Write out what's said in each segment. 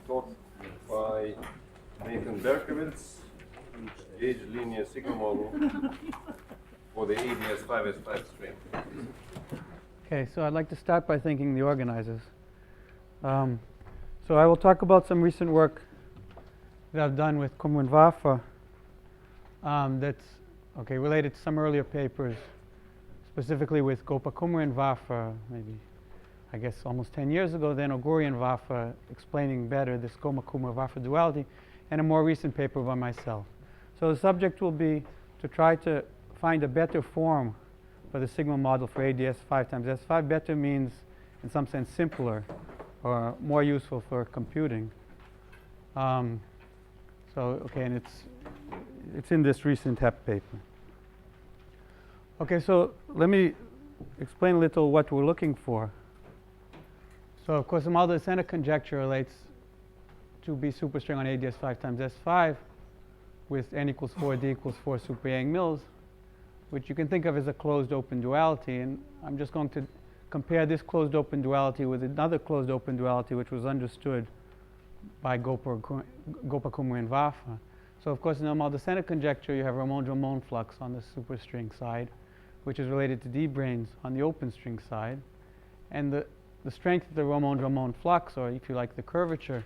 taught by Nathan Berkovits, gauge linear sigma model for the AdS 5S5 string. Okay, so I'd like to start by thanking the organizers. So I will talk about some recent work that I've done with Kummer and Waffer that's related to some earlier papers, specifically with Gopa Kummer and Waffer, maybe I guess almost 10 years ago, then Oguri and Waffer explaining better this Gopa Kummer-Waffer duality, and a more recent paper by myself. So the subject will be to try to find a better form for the sigma model for AdS 5 times S5. Better means, in some sense, simpler or more useful for computing. And it's in this recent HEP paper. Okay, so let me explain a little what we're looking for. So, of course, the Maldo-Descendant conjecture relates to B superstring on AdS 5 times S5 with n equals 4, d equals 4 super Yang-Mills, which you can think of as a closed open duality. And I'm just going to compare this closed open duality with another closed open duality which was understood by Gopa Kummer and Waffer. So, of course, in the Maldo-Descendant conjecture, you have Ramon-Drummond flux on the superstring side, which is related to d-branes on the open string side. And the strength of the Ramon-Drummond flux, or if you like, the curvature,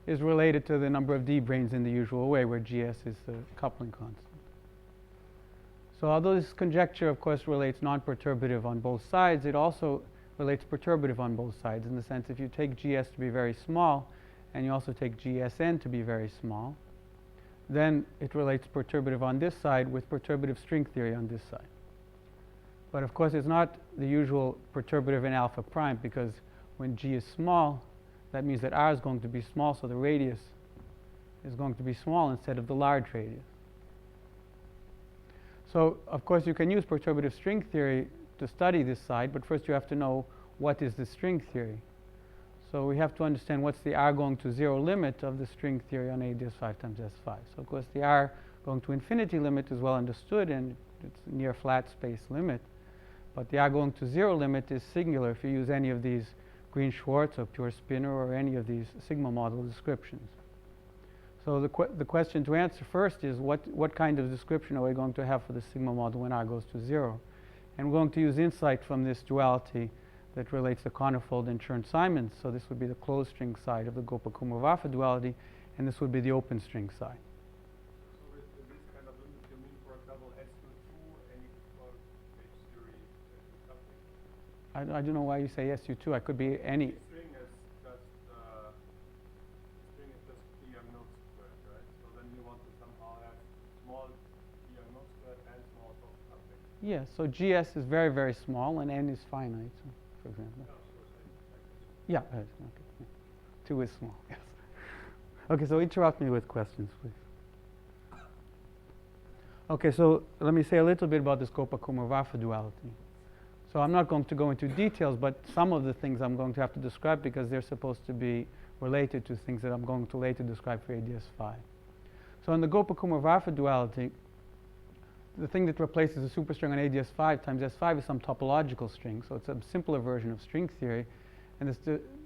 is related to the number of d-branes in the usual way, where GS is the coupling constant. So although this conjecture, of course, relates non-perturbative on both sides, it also relates perturbative on both sides, in the sense if you take GS to be very small, and you also take GSN to be very small, then it relates perturbative on this side with perturbative string theory on this side. But of course, it's not the usual perturbative in alpha prime, because when G is small, that means that R is going to be small, so the radius is going to be small instead of the large radius. So, of course, you can use perturbative string theory to study this side, but first you have to know what is the string theory. So we have to understand what's the R going to 0 limit of the string theory on AdS 5 times S5. So, of course, the R going to infinity limit is well understood, and it's near flat space limit. But the R going to 0 limit is singular if you use any of these Green-Schwarz or pure spinor or any of these sigma model descriptions. So the question to answer first is what kind of description are we going to have for the sigma model when R goes to 0? And we're going to use insight from this duality that relates to Connerfold and Chern-Simons. So this would be the closed string side of the Gopa Kummer-Waffer duality, and this would be the open string side. So with this kind of limit, you mean, for example, SU2 and equal H theory coupling? I don't know why you say SU2. I could be any. String is just Yang-Mills squared, right? So then you want to somehow have small Yang-Mills squared and small soft coupling. Yeah, so GS is very, very small, and N is finite, so, for example. Yeah, okay. 2 is small, yes. Okay, so interrupt me with questions, please. Okay, so let me say a little bit about this Gopa Kummer-Waffer duality. So I'm not going to go into details, but some of the things I'm going to have to describe because they're supposed to be related to things that I'm going to later describe for AdS 5. So in the Gopa Kummer-Waffer duality, the thing that replaces the superstring on AdS 5 times S5 is some topological string. So it's a simpler version of string theory, and it's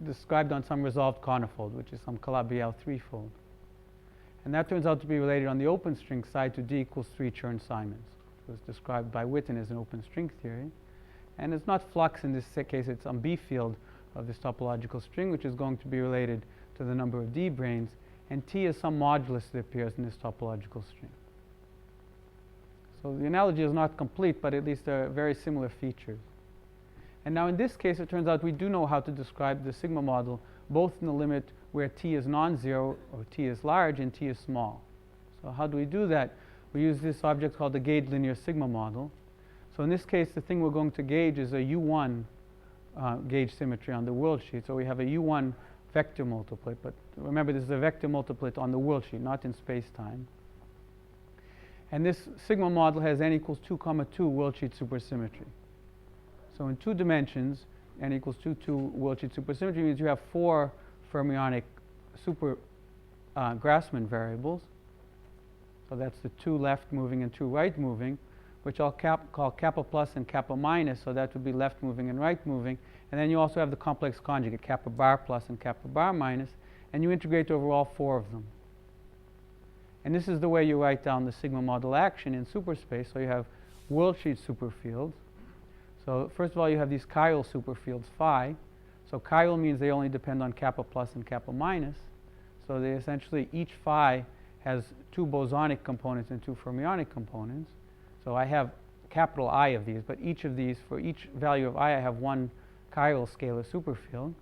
described on some resolved Connerfold, which is some Calabi-Yau threefold. And that turns out to be related on the open string side to d equals 3 Chern-Simons. It was described by Witten as an open string theory. And it's not flux in this case, it's some B field of this topological string, which is going to be related to the number of d-branes, and T is some modulus that appears in this topological string. So the analogy is not complete, but at least there are very similar features. And now in this case, it turns out we do know how to describe the sigma model, both in the limit where T is non-zero, or T is large, and T is small. So how do we do that? We use this object called the gauge linear sigma model. So in this case, the thing we're going to gauge is a U1 gauge symmetry on the world sheet. So we have a U1 vector multiplet, but remember this is a vector multiplet on the world sheet, not in space-time. And this sigma model has n equals 2, 2 world sheet supersymmetry. So in 2 dimensions, n equals 2, 2 world sheet supersymmetry means you have 4 fermionic super Grassmann variables. So that's the 2 left moving and 2 right moving, which I'll call kappa plus and kappa minus, so that would be left moving and right moving. And then you also have the complex conjugate, kappa bar plus and kappa bar minus, and you integrate over all four of them. And this is the way you write down the sigma model action in superspace. So you have worldsheet superfields. So first of all, you have these chiral superfields phi. So chiral means they only depend on kappa plus and kappa minus. So they essentially, each phi has two bosonic components and two fermionic components. So I have capital I of these, but each of these, for each value of I have one chiral scalar superfield.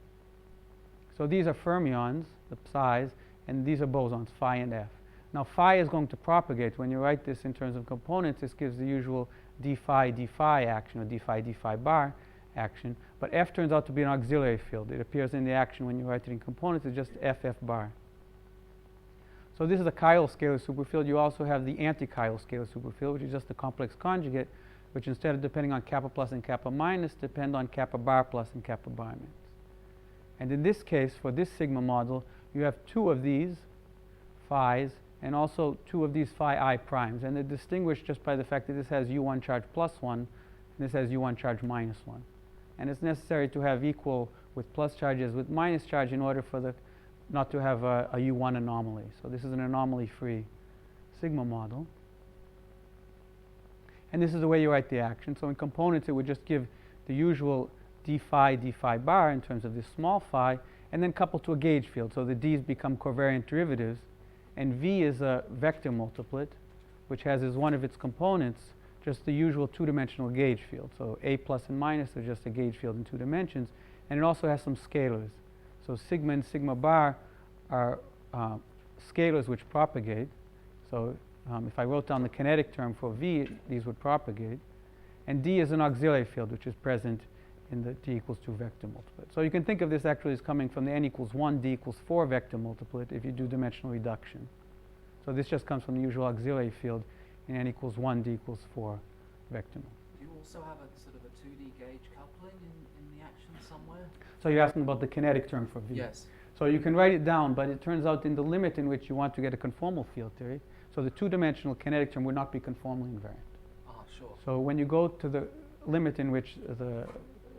So these are fermions, the psi's, and these are bosons, phi and f. Now phi is going to propagate. When you write this in terms of components, this gives the usual d phi action, or d phi bar action. But f turns out to be an auxiliary field. It appears in the action when you write it in components. It's just f bar. So this is a chiral scalar superfield. You also have the anti-chiral scalar superfield, which is just the complex conjugate, which instead of depending on kappa plus and kappa minus, depend on kappa bar plus and kappa bar minus. And in this case, for this sigma model, you have two of these phi's and also two of these phi I primes. And they're distinguished just by the fact that this has U1 charge plus 1 and this has U1 charge minus 1. And it's necessary to have equal with plus charges with minus charge in order for the not to have a U1 anomaly. So this is an anomaly-free sigma model. And this is the way you write the action. So in components, it would just give the usual d phi bar in terms of this small phi, and then coupled to a gauge field. So the d's become covariant derivatives. And v is a vector multiplet, which has as one of its components just the usual two-dimensional gauge field. So a plus and minus are just a gauge field in 2 dimensions. And it also has some scalars. So sigma and sigma bar are scalars which propagate. So if I wrote down the kinetic term for v, these would propagate. And d is an auxiliary field, which is present in the d equals 2 vector multiplet. So you can think of this actually as coming from the n equals 1, d equals 4 vector multiplet if you do dimensional reduction. So this just comes from the usual auxiliary field in n equals 1, d equals 4 vector multiplet. Do you also have a sort of a 2D gauge coupling in the action somewhere? So you're asking about the kinetic term for v. Yes. So you can write it down, but it turns out in the limit in which you want to get a conformal field theory, so the two-dimensional kinetic term would not be conformally invariant. Ah, sure. So when you go to the limit in which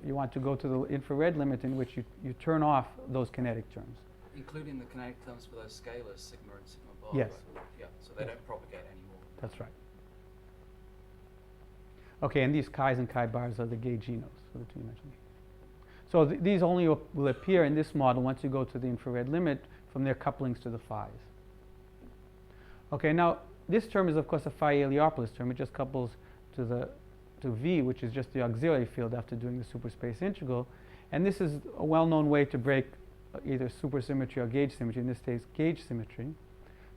you want to go to the infrared limit in which you turn off those kinetic terms. Including the kinetic terms for those scalars, sigma and sigma bar. Yes. Right? Yeah, so they don't propagate anymore. That's right. Okay, and these chi's and chi bars are the gauginos for the two-dimensional. So these only will appear in this model once you go to the infrared limit from their couplings to the phi's. Okay, now this term is of course a phi Heliopolis term. It just couples to v, which is just the auxiliary field after doing the superspace integral. And this is a well-known way to break either supersymmetry or gauge symmetry, in this case gauge symmetry.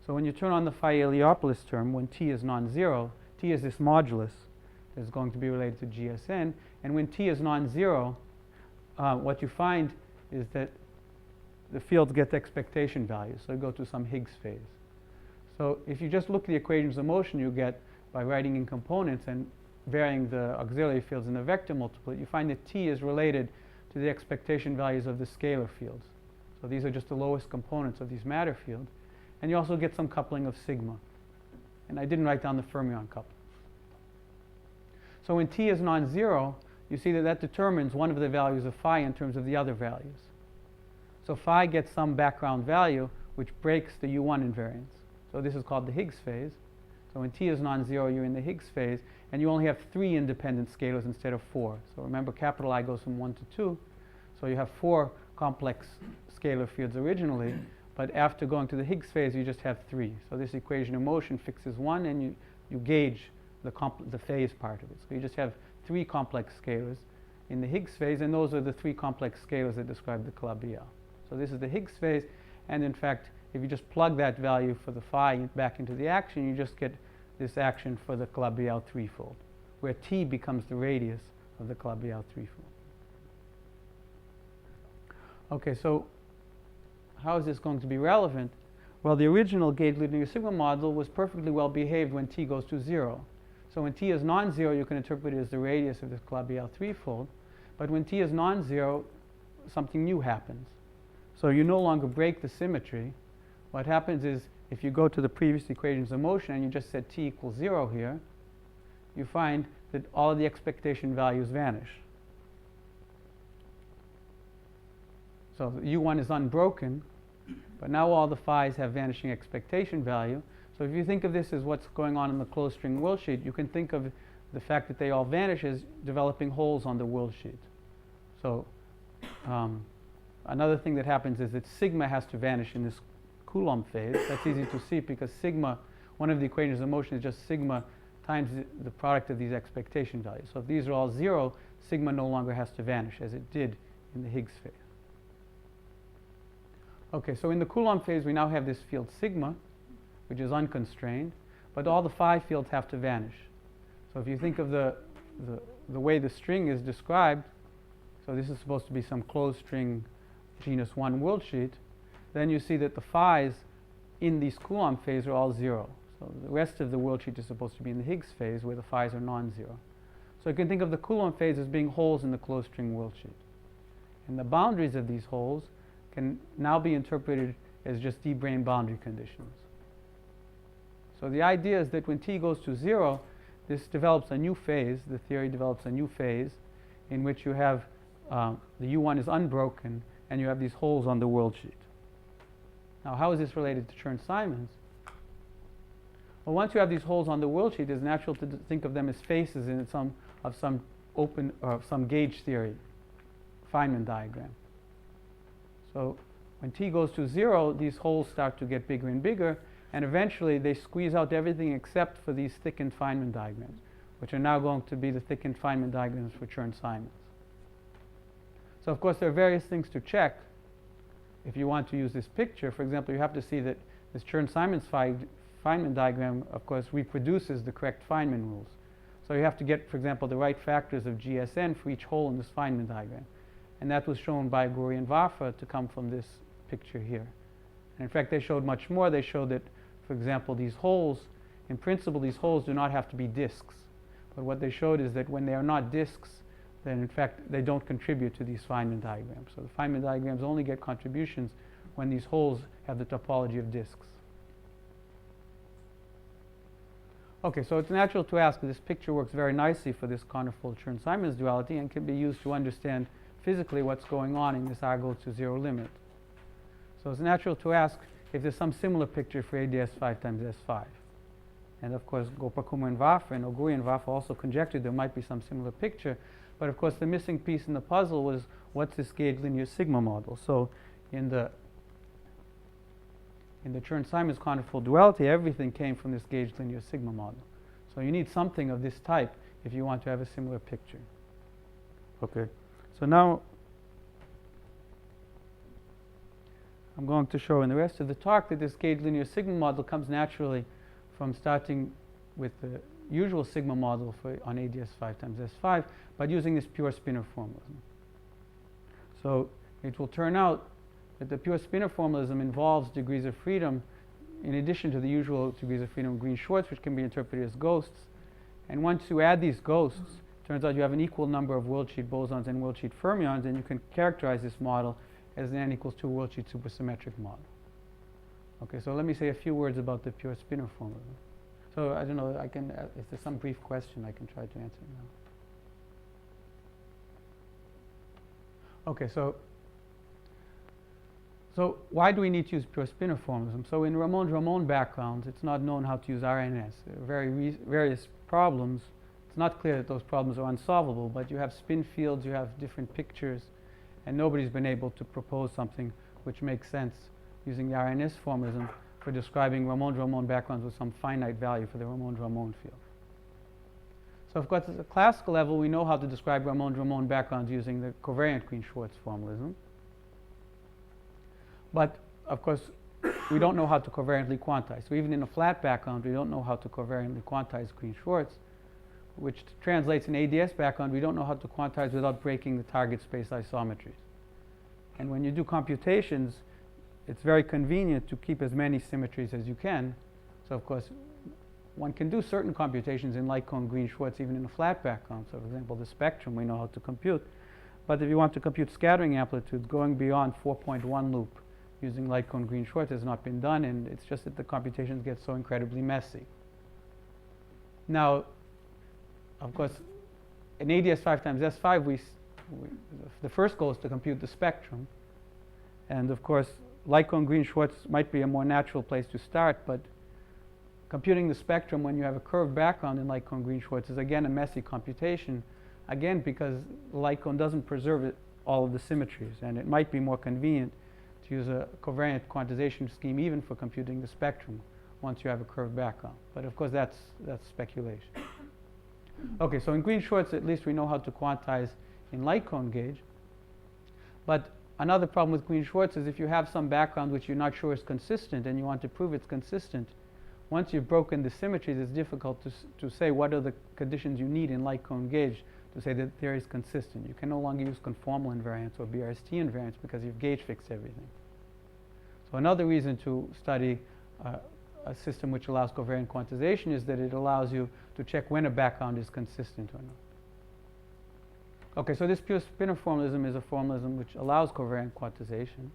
So when you turn on the phi Heliopolis term, when t is non-zero, t is this modulus that is going to be related to GSN. And when t is non-zero, what you find is that the fields get expectation values. So you go to some Higgs phase. So if you just look at the equations of motion you get by writing in components and varying the auxiliary fields in the vector multiplet, you find that t is related to the expectation values of the scalar fields. So these are just the lowest components of these matter fields. And you also get some coupling of sigma. And I didn't write down the fermion coupling. So when t is non-zero, you see that that determines one of the values of phi in terms of the other values. So phi gets some background value which breaks the U1 invariance. So this is called the Higgs phase. So when t is non-zero, you're in the Higgs phase, and you only have 3 independent scalars instead of 4. So remember, capital I goes from 1 to 2. So you have 4 complex scalar fields originally, but after going to the Higgs phase, you just have 3. So this equation of motion fixes 1, and you gauge the phase part of it. So you just have 3 complex scalars in the Higgs phase, and those are the 3 complex scalars that describe the Calabi-Yau. So this is the Higgs phase, and in fact, if you just plug that value for the phi back into the action, you just get this action for the Calabi-Yau threefold, where t becomes the radius of the Calabi-Yau threefold. Okay, so how is this going to be relevant? Well, the original gauge linear sigma model was perfectly well behaved when t goes to 0. So when t is non-zero, you can interpret it as the radius of this Calabi-Yau threefold. But when t is non-zero, something new happens. So you no longer break the symmetry. What happens is, if you go to the previous equations of motion and you just set t equals 0 here, you find that all of the expectation values vanish. So U1 is unbroken, but now all the phi's have vanishing expectation value. So if you think of this as what's going on in the closed string world sheet, you can think of the fact that they all vanish as developing holes on the world sheet. So another thing that happens is that sigma has to vanish in this Coulomb phase. That's easy to see because sigma, one of the equations of motion is just sigma times the product of these expectation values. So if these are all 0, sigma no longer has to vanish as it did in the Higgs phase. Okay, so in the Coulomb phase we now have this field sigma, which is unconstrained, but all the phi fields have to vanish. So if you think of the way the string is described, so this is supposed to be some closed string genus 1 world sheet, then you see that the phi's in these Coulomb phase are all 0. So the rest of the world sheet is supposed to be in the Higgs phase where the phi's are non-zero. So you can think of the Coulomb phase as being holes in the closed string world sheet. And the boundaries of these holes can now be interpreted as just de-Bruyn boundary conditions. So the idea is that when t goes to 0, this develops a new phase, the theory develops a new phase in which you have the U1 is unbroken and you have these holes on the world sheet. Now how is this related to Chern-Simons? Well, once you have these holes on the world sheet, it's natural to think of them as faces in some open or some gauge theory Feynman diagram. So when t goes to 0, these holes start to get bigger and bigger, and eventually they squeeze out everything except for these thickened Feynman diagrams, which are now going to be the thickened Feynman diagrams for Chern-Simons. So of course there are various things to check if you want to use this picture. For example, you have to see that this Chern-Simons Feynman diagram, of course, reproduces the correct Feynman rules. So you have to get, for example, the right factors of GSN for each hole in this Feynman diagram. And that was shown by Guri and Vafa to come from this picture here. And in fact, they showed much more. They showed that, for example, these holes, in principle, these holes do not have to be disks. But what they showed is that when they are not disks, then in fact, they don't contribute to these Feynman diagrams. So the Feynman diagrams only get contributions when these holes have the topology of disks. Okay, so it's natural to ask, this picture works very nicely for this conifold Chern-Simons duality and can be used to understand physically what's going on in this R goes to 0 limit. So it's natural to ask if there's some similar picture for AdS5 times S5. And of course, Gopal and Vafa and Oguri and Vafa also conjectured there might be some similar picture. But of course, the missing piece in the puzzle was what's this gauge linear sigma model. So in the Chern-Simons conifold duality, everything came from this gauge linear sigma model. So you need something of this type if you want to have a similar picture. Okay, so now I'm going to show in the rest of the talk that this gauge linear sigma model comes naturally from starting with the usual sigma model on AdS5 times S5, but using this pure spinor formalism. So it will turn out that the pure spinor formalism involves degrees of freedom in addition to the usual degrees of freedom of Green-Schwarz, which can be interpreted as ghosts. And once you add these ghosts, it turns out you have an equal number of world sheet bosons and world sheet fermions, and you can characterize this model as an n equals 2 world sheet supersymmetric model. Okay, so let me say a few words about the pure spinor formalism. So I don't know, if there's some brief question, I can try to answer now. Okay, so why do we need to use pure spinor formalism? So in Ramon backgrounds, it's not known how to use RNS. There are various problems. It's not clear that those problems are unsolvable, but you have spin fields, you have different pictures, and nobody's been able to propose something which makes sense using the RNS formalism for describing Ramon backgrounds with some finite value for the Ramon field. So of course, at the classical level, we know how to describe Ramon backgrounds using the covariant Green-Schwarz formalism. But of course, we don't know how to covariantly quantize. So even in a flat background, we don't know how to covariantly quantize Green-Schwarz, which translates in AdS background, we don't know how to quantize without breaking the target space isometries. And when you do computations, it's very convenient to keep as many symmetries as you can. So of course, one can do certain computations in light cone Green-Schwarz even in a flat background. So for example, the spectrum we know how to compute. But if you want to compute scattering amplitudes going beyond 4.1 loop using light cone Green-Schwarz has not been done, and it's just that the computations get so incredibly messy. Now, of course, in AdS 5 times S5, the first goal is to compute the spectrum. And of course, light cone Green-Schwarz might be a more natural place to start, but computing the spectrum when you have a curved background in light cone Green-Schwarz is again a messy computation, again because the light cone doesn't preserve all of the symmetries, and it might be more convenient to use a covariant quantization scheme even for computing the spectrum once you have a curved background. But of course that's speculation. Okay, so in Green-Schwarz at least we know how to quantize in light cone gauge. But another problem with Green-Schwarz is if you have some background which you're not sure is consistent and you want to prove it's consistent, once you've broken the symmetries, it's difficult to say what are the conditions you need in light cone gauge to say that there is consistent. You can no longer use conformal invariance or BRST invariance because you've gauge fixed everything. So another reason to study a system which allows covariant quantization is that it allows you to check when a background is consistent or not. Okay, so this pure spinor formalism is a formalism which allows covariant quantization,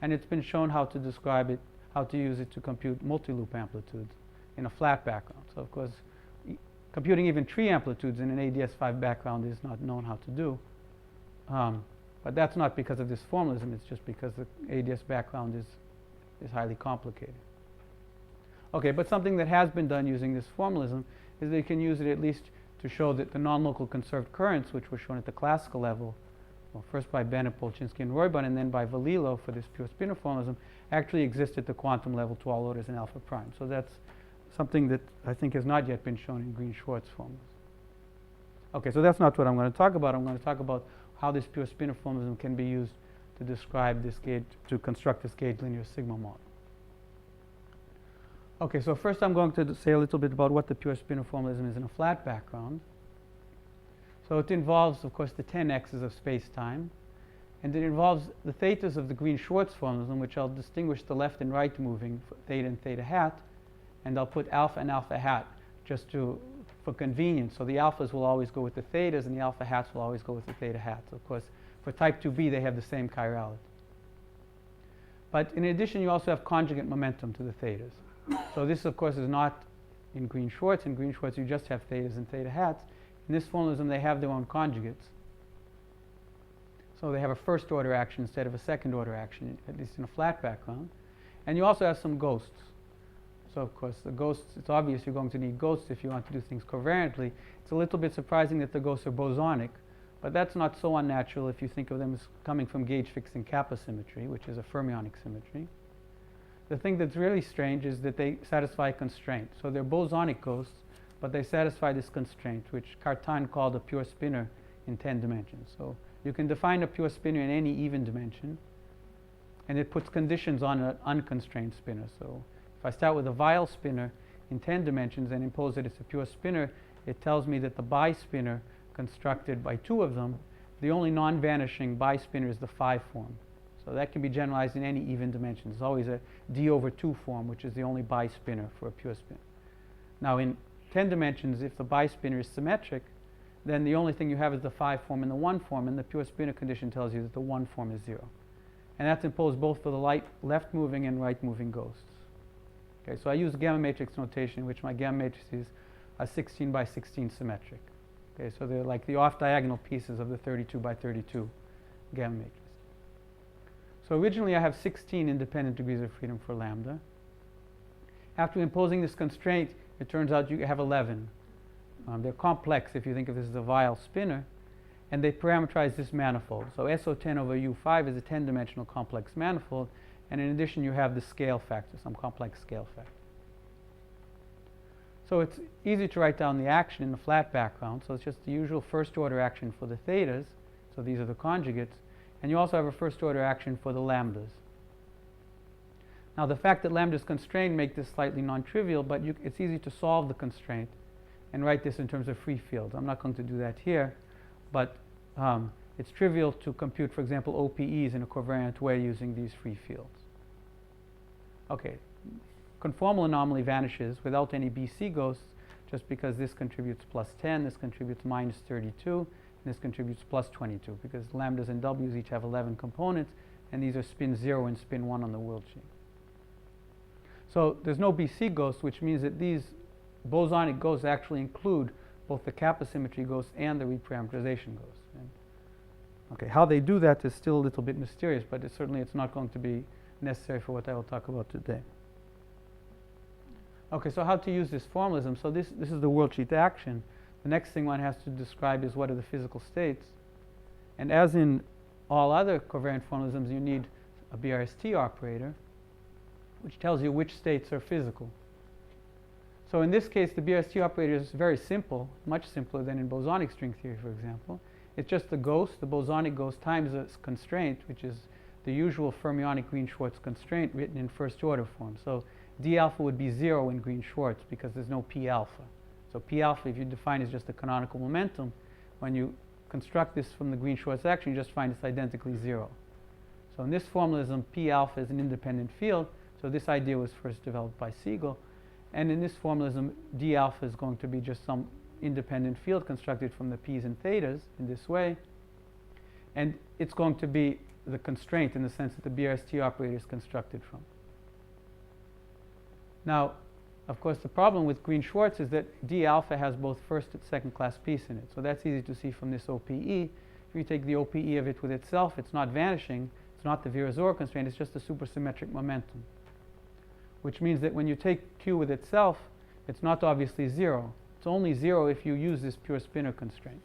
and it's been shown how to describe it, how to use it to compute multi-loop amplitudes in a flat background. So of course, computing even tree amplitudes in an AdS5 background is not known how to do. But that's not because of this formalism, it's just because the AdS background is highly complicated. Okay, but something that has been done using this formalism is that you can use it at least to show that the non-local conserved currents, which were shown at the classical level, well, first by Bennett, Polchinski, and Roybal, and then by Valilo for this pure spinor formalism, actually exist at the quantum level to all orders in alpha prime. So that's something that I think has not yet been shown in Green-Schwarz formalism. Okay, so that's not what I'm going to talk about. I'm going to talk about how this pure spinor formalism can be used to describe this gauge, to construct this gauge linear sigma model. Okay, so first I'm going to say a little bit about what the pure spinor formalism is in a flat background. So it involves, of course, the 10 x's of space-time, and it involves the thetas of the Green-Schwarz formalism, which I'll distinguish the left and right moving theta and theta hat, and I'll put alpha and alpha hat just for convenience. So the alphas will always go with the thetas, and the alpha hats will always go with the theta hats. Of course, for type 2b, they have the same chirality. But in addition, you also have conjugate momentum to the thetas. So this, of course, is not in Green-Schwarz. In Green-Schwarz, you just have thetas and theta hats. In this formalism, they have their own conjugates. So they have a first-order action instead of a second-order action, at least in a flat background. And you also have some ghosts. So, of course, the ghosts, it's obvious you're going to need ghosts if you want to do things covariantly. It's a little bit surprising that the ghosts are bosonic, but that's not so unnatural if you think of them as coming from gauge-fixing kappa symmetry, which is a fermionic symmetry. The thing that's really strange is that they satisfy a constraint. So they're bosonic ghosts, but they satisfy this constraint, which Cartan called a pure spinor in 10 dimensions. So you can define a pure spinor in any even dimension, and it puts conditions on an unconstrained spinor. So if I start with a Weyl spinor in 10 dimensions and impose that it's a pure spinor, it tells me that the bispinor constructed by two of them, the only non-vanishing bispinor is the 5 form. So that can be generalized in any even dimension. There's always a d over 2 form, which is the only bispinor for a pure spinor. Now in 10 dimensions, if the bispinor is symmetric, then the only thing you have is the 5 form and the 1 form, and the pure spinor condition tells you that the 1 form is 0. And that's imposed both for the left-moving and right-moving ghosts. Okay, so I use gamma matrix notation, in which my gamma matrices are 16 by 16 symmetric. Okay, so they're like the off-diagonal pieces of the 32 by 32 gamma matrix. So originally I have 16 independent degrees of freedom for lambda. After imposing this constraint, it turns out you have 11. They're complex if you think of this as a Weyl spinor, and they parameterize this manifold. So SO10 over U5 is a 10-dimensional complex manifold, and in addition you have the scale factor, some complex scale factor. So it's easy to write down the action in the flat background. So it's just the usual first-order action for the thetas. So these are the conjugates. And you also have a first-order action for the lambdas. Now the fact that lambda is constrained makes this slightly non-trivial, but it's easy to solve the constraint and write this in terms of free fields. I'm not going to do that here, but it's trivial to compute, for example, OPEs in a covariant way using these free fields. Okay, conformal anomaly vanishes without any BC ghosts just because this contributes plus 10, this contributes minus 32, and this contributes plus 22 because lambdas and W's each have 11 components, and these are spin 0 and spin 1 on the world chain. So there's no BC ghosts, which means that these bosonic ghosts actually include both the kappa symmetry ghost and the reparameterization ghost. And, okay, how they do that is still a little bit mysterious, but certainly it's not going to be necessary for what I will talk about today. Okay, so how to use this formalism. So this is the worldsheet action. The next thing one has to describe is what are the physical states. And as in all other covariant formalisms, you need a BRST operator, which tells you which states are physical. So in this case, the BRST operator is very simple, much simpler than in bosonic string theory, for example. It's just the ghost, the bosonic ghost, times a constraint, which is the usual fermionic Green-Schwarz constraint written in first order form. So d alpha would be 0 in Green-Schwarz because there's no p alpha. So p alpha, if you define as just the canonical momentum, when you construct this from the Green-Schwarz action, you just find it's identically 0. So in this formalism, p alpha is an independent field. So this idea was first developed by Siegel. And in this formalism, d alpha is going to be just some independent field constructed from the p's and thetas in this way. And it's going to be the constraint in the sense that the BRST operator is constructed from. Now, of course, the problem with Green-Schwarz is that d alpha has both first and second class piece in it. So that's easy to see from this OPE. If you take the OPE of it with itself, it's not vanishing. It's not the Virasoro constraint. It's just a supersymmetric momentum, which means that when you take Q with itself, it's not obviously 0. It's only 0 if you use this pure spinor constraint.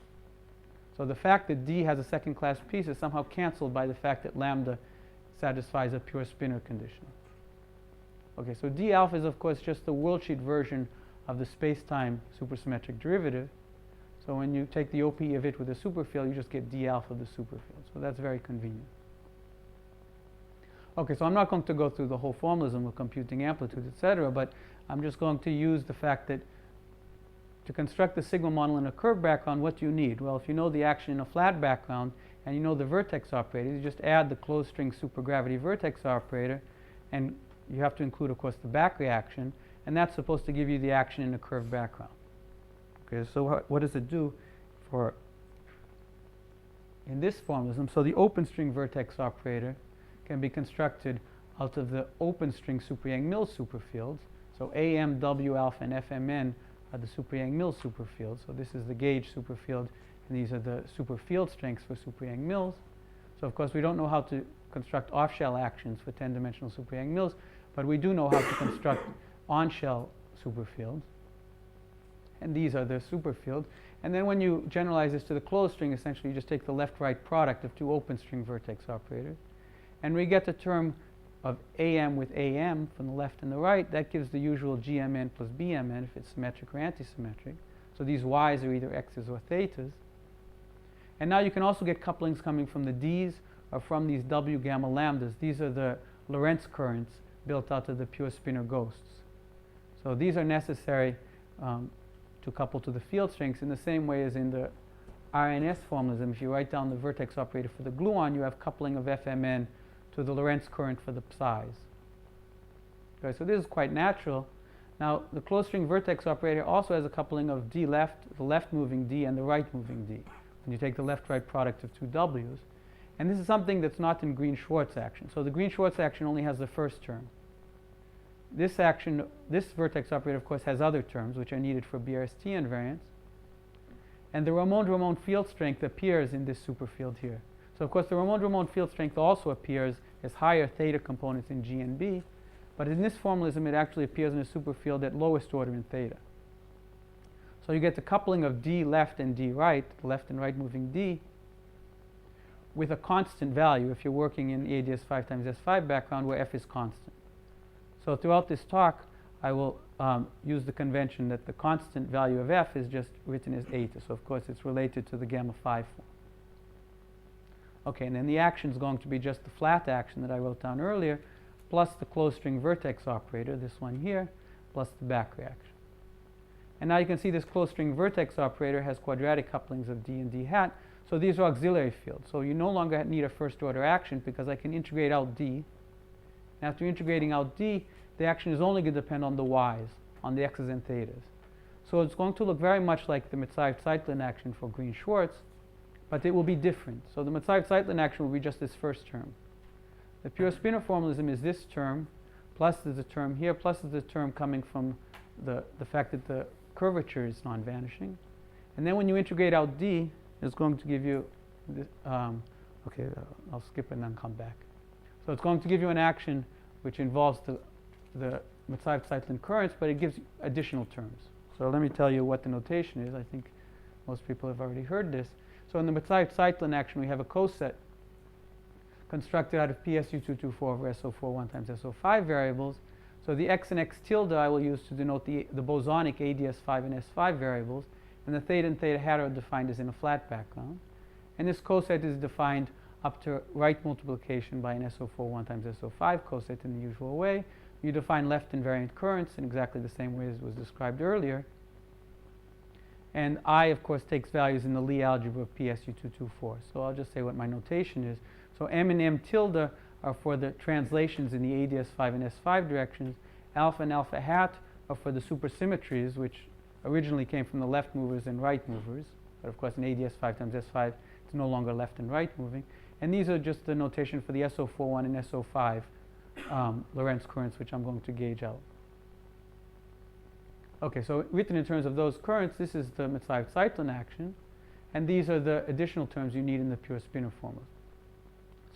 So the fact that D has a second class piece is somehow cancelled by the fact that lambda satisfies a pure spinor condition. Okay, so D alpha is of course just the worldsheet version of the space-time supersymmetric derivative. So when you take the OPE of it with a superfield, you just get D alpha of the superfield. So that's very convenient. Okay, so I'm not going to go through the whole formalism of computing amplitudes, etc., but I'm just going to use the fact that to construct the sigma model in a curved background, what do you need? Well, if you know the action in a flat background and you know the vertex operator, you just add the closed string supergravity vertex operator, and you have to include, of course, the back reaction, and that's supposed to give you the action in a curved background. Okay, so what does it do for in this formalism? So the open string vertex operator can be constructed out of the open string Super-Yang-Mills superfields. So AM, W alpha, and FMN are the Super-Yang-Mills superfields. So this is the gauge superfield, and these are the superfield strengths for Super-Yang-Mills. So of course we don't know how to construct off-shell actions for 10-dimensional Super-Yang-Mills, but we do know how to construct on-shell superfields. And these are the superfields. And then when you generalize this to the closed string, essentially you just take the left-right product of two open string vertex operators. And we get the term of AM with AM from the left and the right. That gives the usual GMN plus BMN if it's symmetric or antisymmetric. So these Y's are either X's or thetas. And now you can also get couplings coming from the D's or from these W gamma lambdas. These are the Lorentz currents built out of the pure spinor ghosts. So these are necessary to couple to the field strengths in the same way as in the RNS formalism. If you write down the vertex operator for the gluon, you have coupling of FMN to the Lorentz current for the psi's. Okay, so this is quite natural. Now, the closed string vertex operator also has a coupling of D left, the left moving D, and the right moving D, when you take the left-right product of two W's. And this is something that's not in Green-Schwarz action. So the Green-Schwarz action only has the first term. This action, this vertex operator, of course, has other terms, which are needed for BRST invariance. And the Ramond-Ramond field strength appears in this superfield here. So, of course, the Ramond-Ramond field strength also appears as higher theta components in G and B. But in this formalism, it actually appears in a superfield at lowest order in theta. So you get the coupling of D left and D right, the left and right moving D, with a constant value if you're working in the AdS 5 times S5 background where F is constant. So throughout this talk, I will use the convention that the constant value of F is just written as eta. So, of course, it's related to the gamma 5 form. Okay, and then the action is going to be just the flat action that I wrote down earlier, plus the closed string vertex operator, this one here, plus the back reaction. And now you can see this closed string vertex operator has quadratic couplings of D and D hat. So these are auxiliary fields. So you no longer need a first order action because I can integrate out D. And after integrating out D, the action is only going to depend on the Y's, on the X's and thetas. So it's going to look very much like the Matsayev-Zeitlin action for Green-Schwarz, but it will be different. So the Matsayev-Zeitlin action will be just this first term. The pure spinor formalism is this term, plus there's a term here, plus there's a term coming from the fact that the curvature is non-vanishing. And then when you integrate out D, it's going to give you this, okay, I'll skip it and then come back. So it's going to give you an action which involves the Matsayev-Zeitlin currents, but it gives additional terms. So let me tell you what the notation is. I think most people have already heard this. So in the Matsayev-Zeitlin action, we have a coset constructed out of PSU224 over SO4 1 times SO5 variables. So the x and x tilde I will use to denote the bosonic AdS5 and S5 variables, and the theta and theta hat are defined as in a flat background. And this coset is defined up to right multiplication by an SO4 1 times SO5 coset in the usual way. You define left invariant currents in exactly the same way as was described earlier. And I, of course, takes values in the Lie algebra of PSU224. So I'll just say what my notation is. So M and M tilde are for the translations in the AdS5 and S5 directions. Alpha and alpha hat are for the supersymmetries, which originally came from the left movers and right movers. But of course, in AdS5 times S5, it's no longer left and right moving. And these are just the notation for the SO41 and SO5 Lorentz currents, which I'm going to gauge out. Okay, so written in terms of those currents, this is the Matsayev-Zeitlin action. And these are the additional terms you need in the pure spinor formula.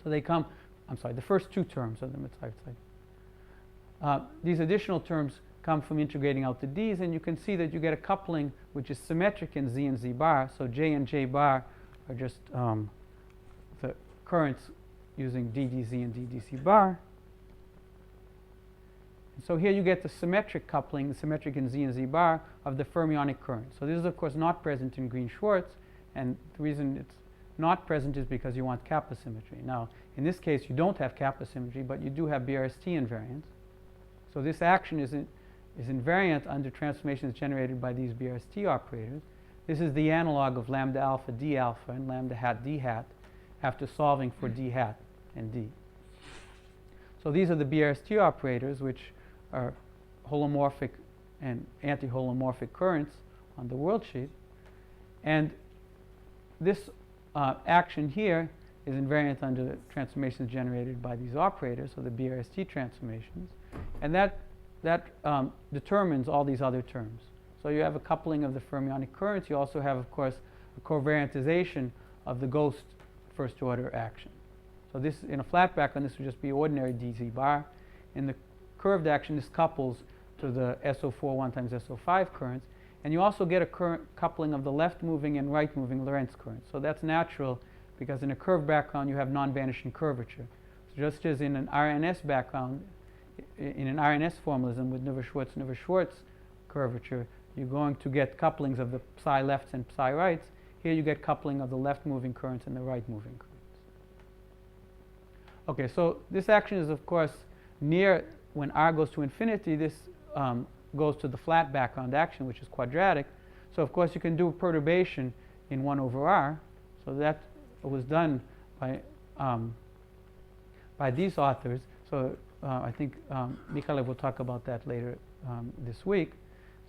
So they come, I'm sorry, the first two terms of the Matsayev-Zeitlin. These additional terms come from integrating out the D's, and you can see that you get a coupling which is symmetric in Z and Z bar. So J and J bar are just the currents using DDZ and DDC bar. And so here you get the symmetric coupling, the symmetric in Z and Z bar of the fermionic current. So this is, of course, not present in Green-Schwarz, and the reason it's not present is because you want kappa symmetry. Now, in this case, you don't have kappa symmetry, but you do have BRST invariance. So this action is invariant under transformations generated by these BRST operators. This is the analog of lambda alpha D alpha and lambda hat D hat after solving for D hat and D. So these are the BRST operators, which are holomorphic and anti-holomorphic currents on the world sheet. And this action here is invariant under transformations generated by these operators, so the BRST transformations. And that determines all these other terms. So you have a coupling of the fermionic currents. You also have, of course, a covariantization of the ghost first order action. So this, in a flat background, this would just be ordinary DZ bar. In the curved action, this couples to the SO4 1 times SO5 currents. And you also get a current coupling of the left moving and right moving Lorentz currents. So that's natural because in a curved background, you have non-vanishing curvature. So just as in an RNS background, in an RNS formalism with Nivers-Schwarz curvature, you're going to get couplings of the psi lefts and psi rights. Here you get coupling of the left moving currents and the right moving currents. Okay, so this action is, of course, near when R goes to infinity. This goes to the flat background action, which is quadratic. So, of course, you can do perturbation in 1 over R. So that was done by these authors. So I think Mikhailev will talk about that later this week.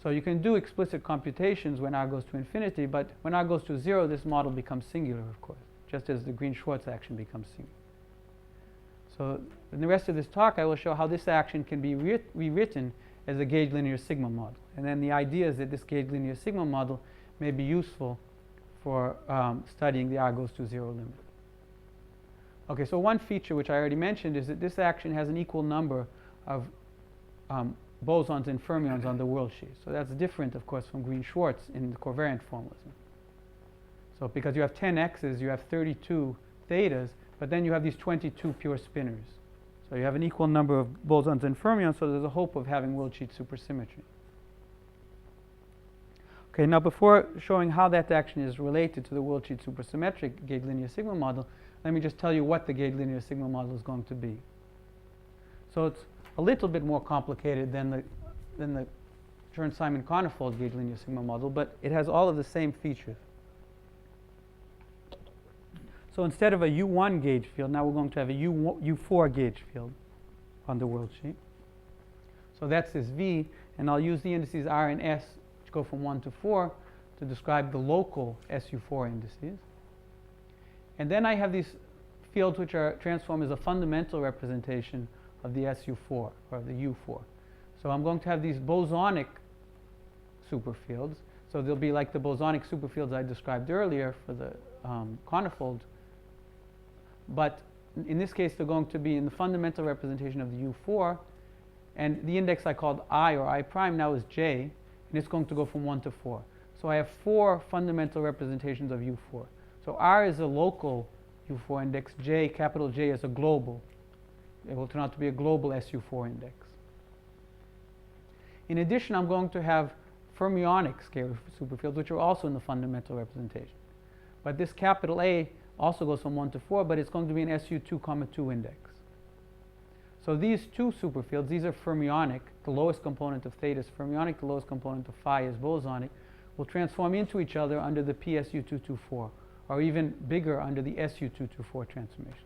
So you can do explicit computations when R goes to infinity, but when R goes to 0, this model becomes singular, of course, just as the Green-Schwarz action becomes singular. So in the rest of this talk, I will show how this action can be rewritten as a gauge linear sigma model. And then the idea is that this gauge linear sigma model may be useful for studying the R goes to 0 limit. Okay, so one feature which I already mentioned is that this action has an equal number of bosons and fermions on the world sheet. So that's different, of course, from Green-Schwarz in the covariant formalism. So because you have 10 x's, you have 32 thetas, but then you have these 22 pure spinors. So you have an equal number of bosons and fermions, so there's a hope of having world sheet supersymmetry. Okay, now before showing how that action is related to the world sheet supersymmetric gauge linear sigma model, let me just tell you what the gauge linear sigma model is going to be. So it's a little bit more complicated than the Chern-Simon-Connerfold gauge linear sigma model, but it has all of the same features. So instead of a U1 gauge field, now we're going to have a U4 gauge field on the world sheet. So that's this V, and I'll use the indices R and S, which go from 1 to 4, to describe the local SU4 indices. And then I have these fields which are transformed as a fundamental representation of the SU4, or the U4. So I'm going to have these bosonic superfields. So they'll be like the bosonic superfields I described earlier for the conifold. But in this case, they're going to be in the fundamental representation of the U4. And the index I called I, or I prime, now is J. And it's going to go from 1 to 4. So I have 4 fundamental representations of U4. So R is a local U4 index. J, capital J, is a global. It will turn out to be a global SU4 index. In addition, I'm going to have fermionic scalar superfields, which are also in the fundamental representation. But this capital A also goes from 1 to 4, but it's going to be an SU2, 2 index. So these two superfields, these are fermionic. The lowest component of theta is fermionic. The lowest component of phi is bosonic. Will transform into each other under the PSU224, or even bigger under the SU224 transformations.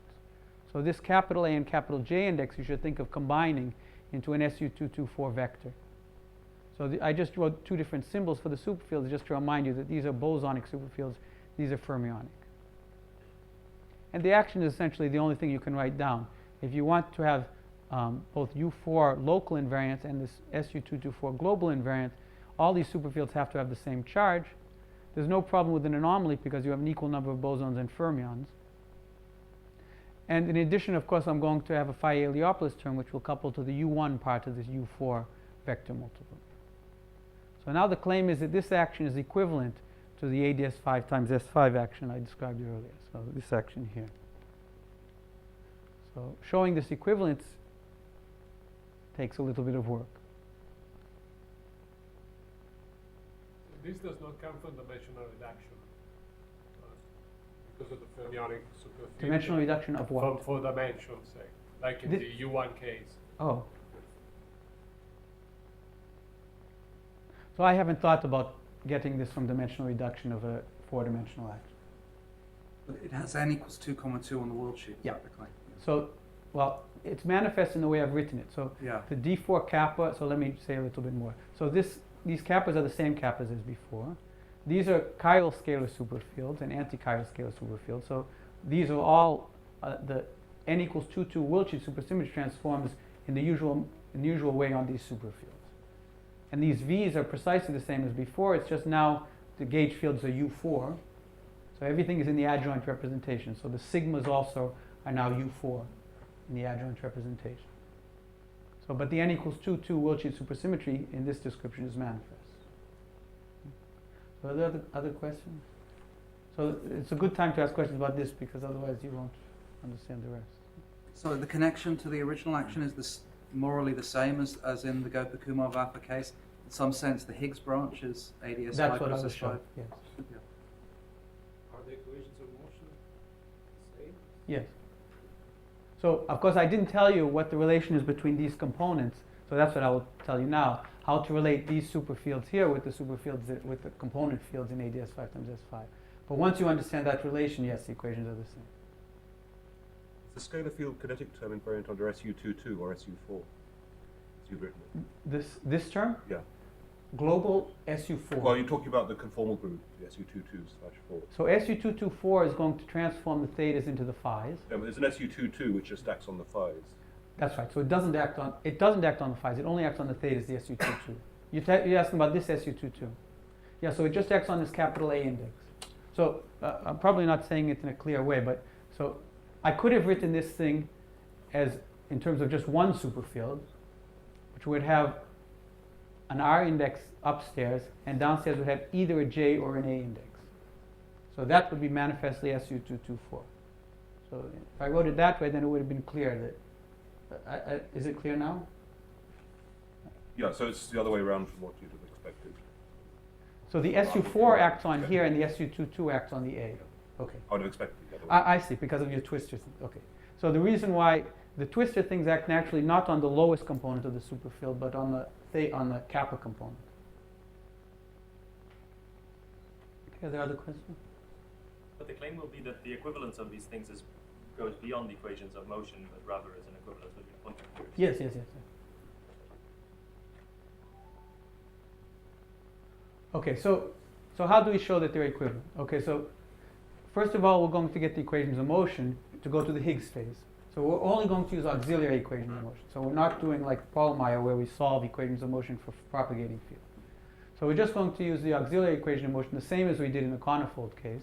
So this capital A and capital J index you should think of combining into an SU224 vector. So I just wrote 2 different symbols for the superfields just to remind you that these are bosonic superfields, these are fermionic. And the action is essentially the only thing you can write down. If you want to have both U4 local invariance and this SU224 global invariance, all these superfields have to have the same charge. There's no problem with an anomaly because you have an equal number of bosons and fermions. And in addition, of course, I'm going to have a phi Heliopolis term which will couple to the U1 part of this U4 vector multiple. So now the claim is that this action is equivalent to the AdS 5 times S5 action I described earlier. So this action here. So showing this equivalence takes a little bit of work. This does not come from dimensional reduction because of the fermionic superfield. Dimensional reduction of what? For dimension's sake, like in the U1 case. Oh. So I haven't thought about getting this from dimensional reduction of a 4-dimensional action. But it has n equals 2, 2 on the world sheet. Yeah. Typically. So, well, it's manifest in the way I've written it. So Yeah. the D4 kappa, so let me say a little bit more. So these kappas are the same kappas as before. These are chiral scalar superfields and anti-chiral scalar superfields. So these are all the n equals 2, 2 world sheet supersymmetry transforms in the usual way on these superfields. And these V's are precisely the same as before. It's just now the gauge fields are U4. So everything is in the adjoint representation. So the sigmas also are now U4 in the adjoint representation. So, but the n equals 2, 2 world sheet supersymmetry in this description is manifest. So are there other questions? So it's a good time to ask questions about this because otherwise you won't understand the rest. So the connection to the original action is this morally the same as in the Gopa-Kumar-Vappa case. In some sense, the Higgs branch is AdS5 That's what I plus was S5. showing, yes. Yeah. Are the equations of motion the same? Yes. So, of course, I didn't tell you what the relation is between these components, so that's what I will tell you now. How to relate these superfields here with the superfields, with the component fields in AdS5 times S5. But once you understand that relation, yes, the equations are the same. Is the scalar field kinetic term invariant under SU22 or SU4? As you've written it. This term? Yeah. Global SU4. Well, you're talking about the conformal group, the SU22/4. So SU224 is going to transform the thetas into the phis. Yeah, but there's an SU22 which just acts on the phis. That's right. So it doesn't act on the phis. It only acts on the thetas, the SU22. You're asking about this SU22. Yeah. So it just acts on this capital A index. So I'm probably not saying it in a clear way, but so I could have written this thing as in terms of just one superfield, which would have an R index upstairs, and downstairs would have either a J or an A index. So that would be manifestly SU224. So if I wrote it that way, then it would have been clear that. Is it clear now? Yeah, so it's the other way around from what you'd have expected. So the SU4 acts on here, and the SU22 acts on the A. Okay. I would have expected the other way. I see, because of your twister thing. Okay. So the reason why the twister things act naturally not on the lowest component of the superfield, but on the kappa component. Okay, are there other questions? But the claim will be that the equivalence of these things goes beyond the equations of motion, but rather is an equivalence between quantum theories. Yes. Okay, so how do we show that they're equivalent? Okay, so first of all, we're going to get the equations of motion to go to the Higgs phase. So we're only going to use auxiliary equations of motion. So we're not doing like Paulo where we solve equations of motion for propagating field. So we're just going to use the auxiliary equation of motion the same as we did in the conifold case.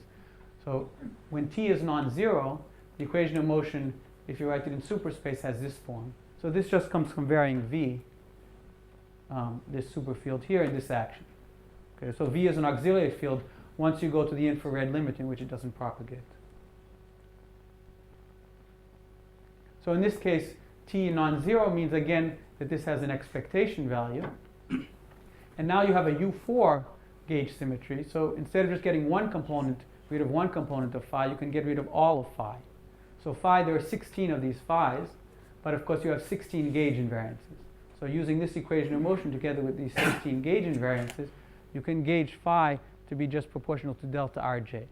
So when t is non-zero, the equation of motion, if you write it in superspace, has this form. So this just comes from varying v, this superfield here in this action. Okay, so v is an auxiliary field once you go to the infrared limit in which it doesn't propagate. So in this case, t non-zero means again that this has an expectation value. And now you have a U4 gauge symmetry. So instead of just getting one component, rid of one component of phi, you can get rid of all of phi. So phi, there are 16 of these phis, but of course you have 16 gauge invariances. So using this equation of motion together with these 16 gauge invariances, you can gauge phi to be just proportional to delta Rj.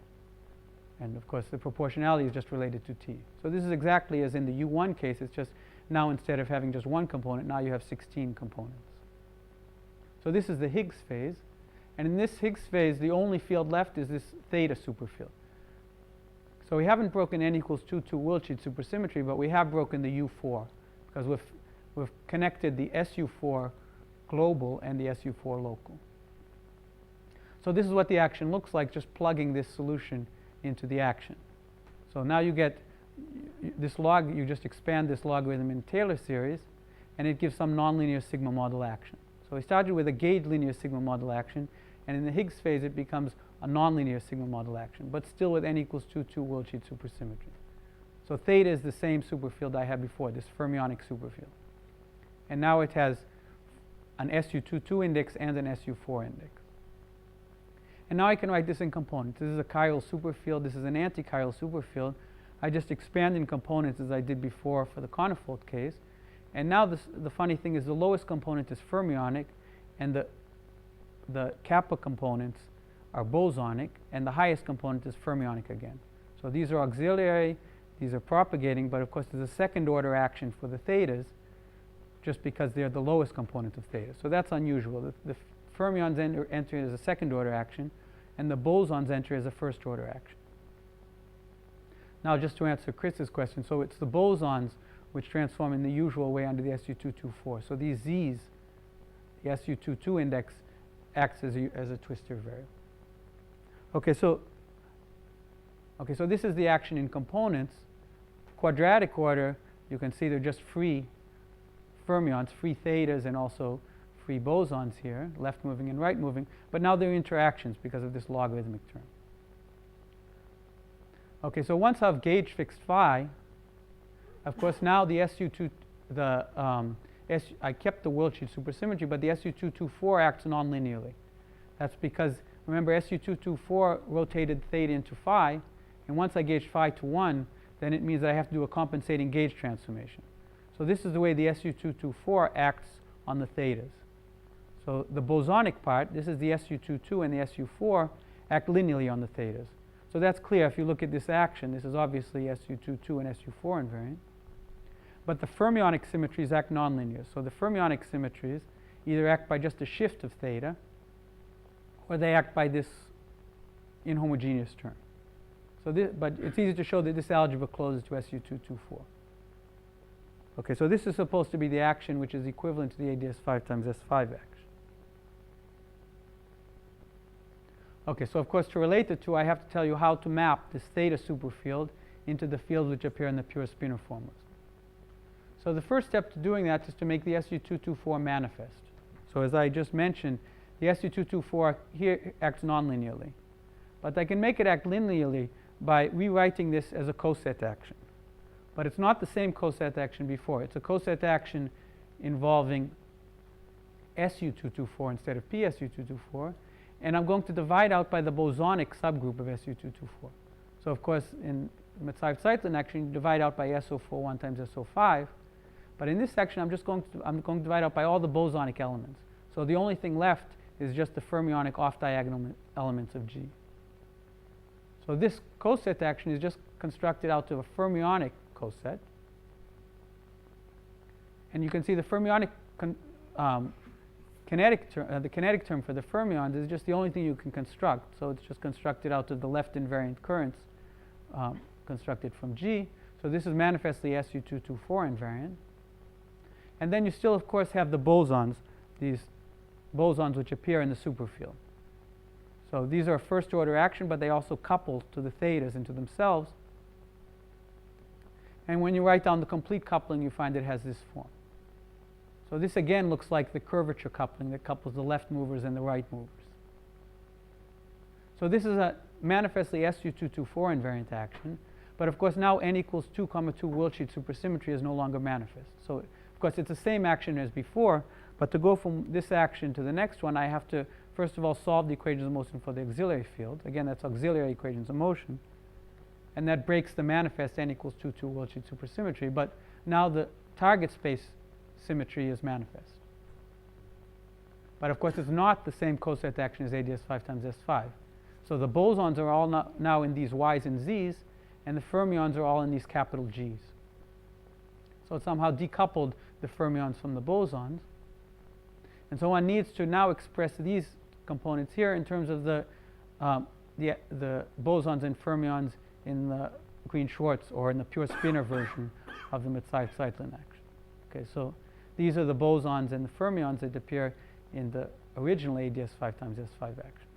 And of course the proportionality is just related to t. So this is exactly as in the U1 case, it's just now instead of having just one component, now you have 16 components. So this is the Higgs phase. And in this Higgs phase, the only field left is this theta superfield. So we haven't broken n equals 2 to Wiltshire supersymmetry, but we have broken the U4 because we've connected the SU4 global and the SU4 local. So this is what the action looks like, just plugging this solution into the action. So now you get this log, you just expand this logarithm in Taylor series, and it gives some nonlinear sigma model action. So we started with a gauge linear sigma model action, and in the Higgs phase it becomes a nonlinear sigma model action, but still with n equals 2 to Wiltshire supersymmetry. So theta is the same superfield I had before, this fermionic superfield. And now it has an SU22 index and an SU4 index. And now I can write this in components. This is a chiral superfield, this is an anti-chiral superfield. I just expand in components as I did before for the conifold case. And now the funny thing is the lowest component is fermionic, and the kappa components are bosonic, and the highest component is fermionic again. So these are auxiliary, these are propagating, but of course there's a second order action for the thetas just because they're the lowest component of theta. So that's unusual. The fermions enter as a second order action, and the bosons enter as a first order action. Now just to answer Chris's question, so it's the bosons which transform in the usual way under the SU224. So these Z's, the SU22 index, acts as a twistor variable. Okay, so this is the action in components. Quadratic order, you can see they're just free fermions, free thetas, and also free bosons here, left moving and right moving. But now they're interactions because of this logarithmic term. Okay, so once I've gauge fixed phi, of course now the I kept the Wiltshire supersymmetry, but the SU224 acts nonlinearly. That's because, remember, SU224 rotated theta into phi, and once I gauge phi to 1, then it means that I have to do a compensating gauge transformation. So this is the way the SU224 acts on the thetas. So the bosonic part, this is the SU22 and the SU4, act linearly on the thetas. So that's clear if you look at this action. This is obviously SU22 and SU4 invariant. But the fermionic symmetries act nonlinear. So the fermionic symmetries either act by just a shift of theta, or they act by this inhomogeneous term. So but it's easy to show that this algebra closes to SU224. Okay, so this is supposed to be the action which is equivalent to the AdS 5 times S5 action. Okay, so of course to relate the two, I have to tell you how to map this theta superfield into the fields which appear in the pure spinor formulas. So the first step to doing that is to make the SU224 manifest. So as I just mentioned, the SU224 here acts nonlinearly. But I can make it act linearly by rewriting this as a coset action. But it's not the same coset action before. It's a coset action involving SU224 instead of PSU224. And I'm going to divide out by the bosonic subgroup of SU224. So of course, in Metsayev-Zeitlin action, you divide out by SO41 times SO5. But in this section, I'm going to divide out by all the bosonic elements. So the only thing left is just the fermionic off-diagonal elements of G. So this coset action is just constructed out of a fermionic coset. And you can see the fermionic kinetic term, the kinetic term for the fermions is just the only thing you can construct. So it's just constructed out of the left invariant currents constructed from G. So this is manifestly SU224 invariant. And then you still, of course, have the bosons, these bosons which appear in the superfield. So these are first order action, but they also couple to the thetas into themselves. And when you write down the complete coupling, you find it has this form. So this again looks like the curvature coupling that couples the left movers and the right movers. So this is a manifestly SU224 invariant action, but of course now n equals 2, 2 worldsheet supersymmetry is no longer manifest. So of course it's the same action as before, but to go from this action to the next one, I have to first of all solve the equations of motion for the auxiliary field. Again, that's auxiliary equations of motion. And that breaks the manifest n equals 2, 2 worldsheet supersymmetry, but now the target space symmetry is manifest. But of course it's not the same coset action as AdS 5 times S5. So the bosons are all now in these Y's and Z's, and the fermions are all in these capital G's. So it somehow decoupled the fermions from the bosons. And so one needs to now express these components here in terms of the bosons and fermions in the Green-Schwarz or in the pure spinor version of the Metsayev-Zeitlin action. Okay, so these are the bosons and the fermions that appear in the original AdS 5 times S5 action.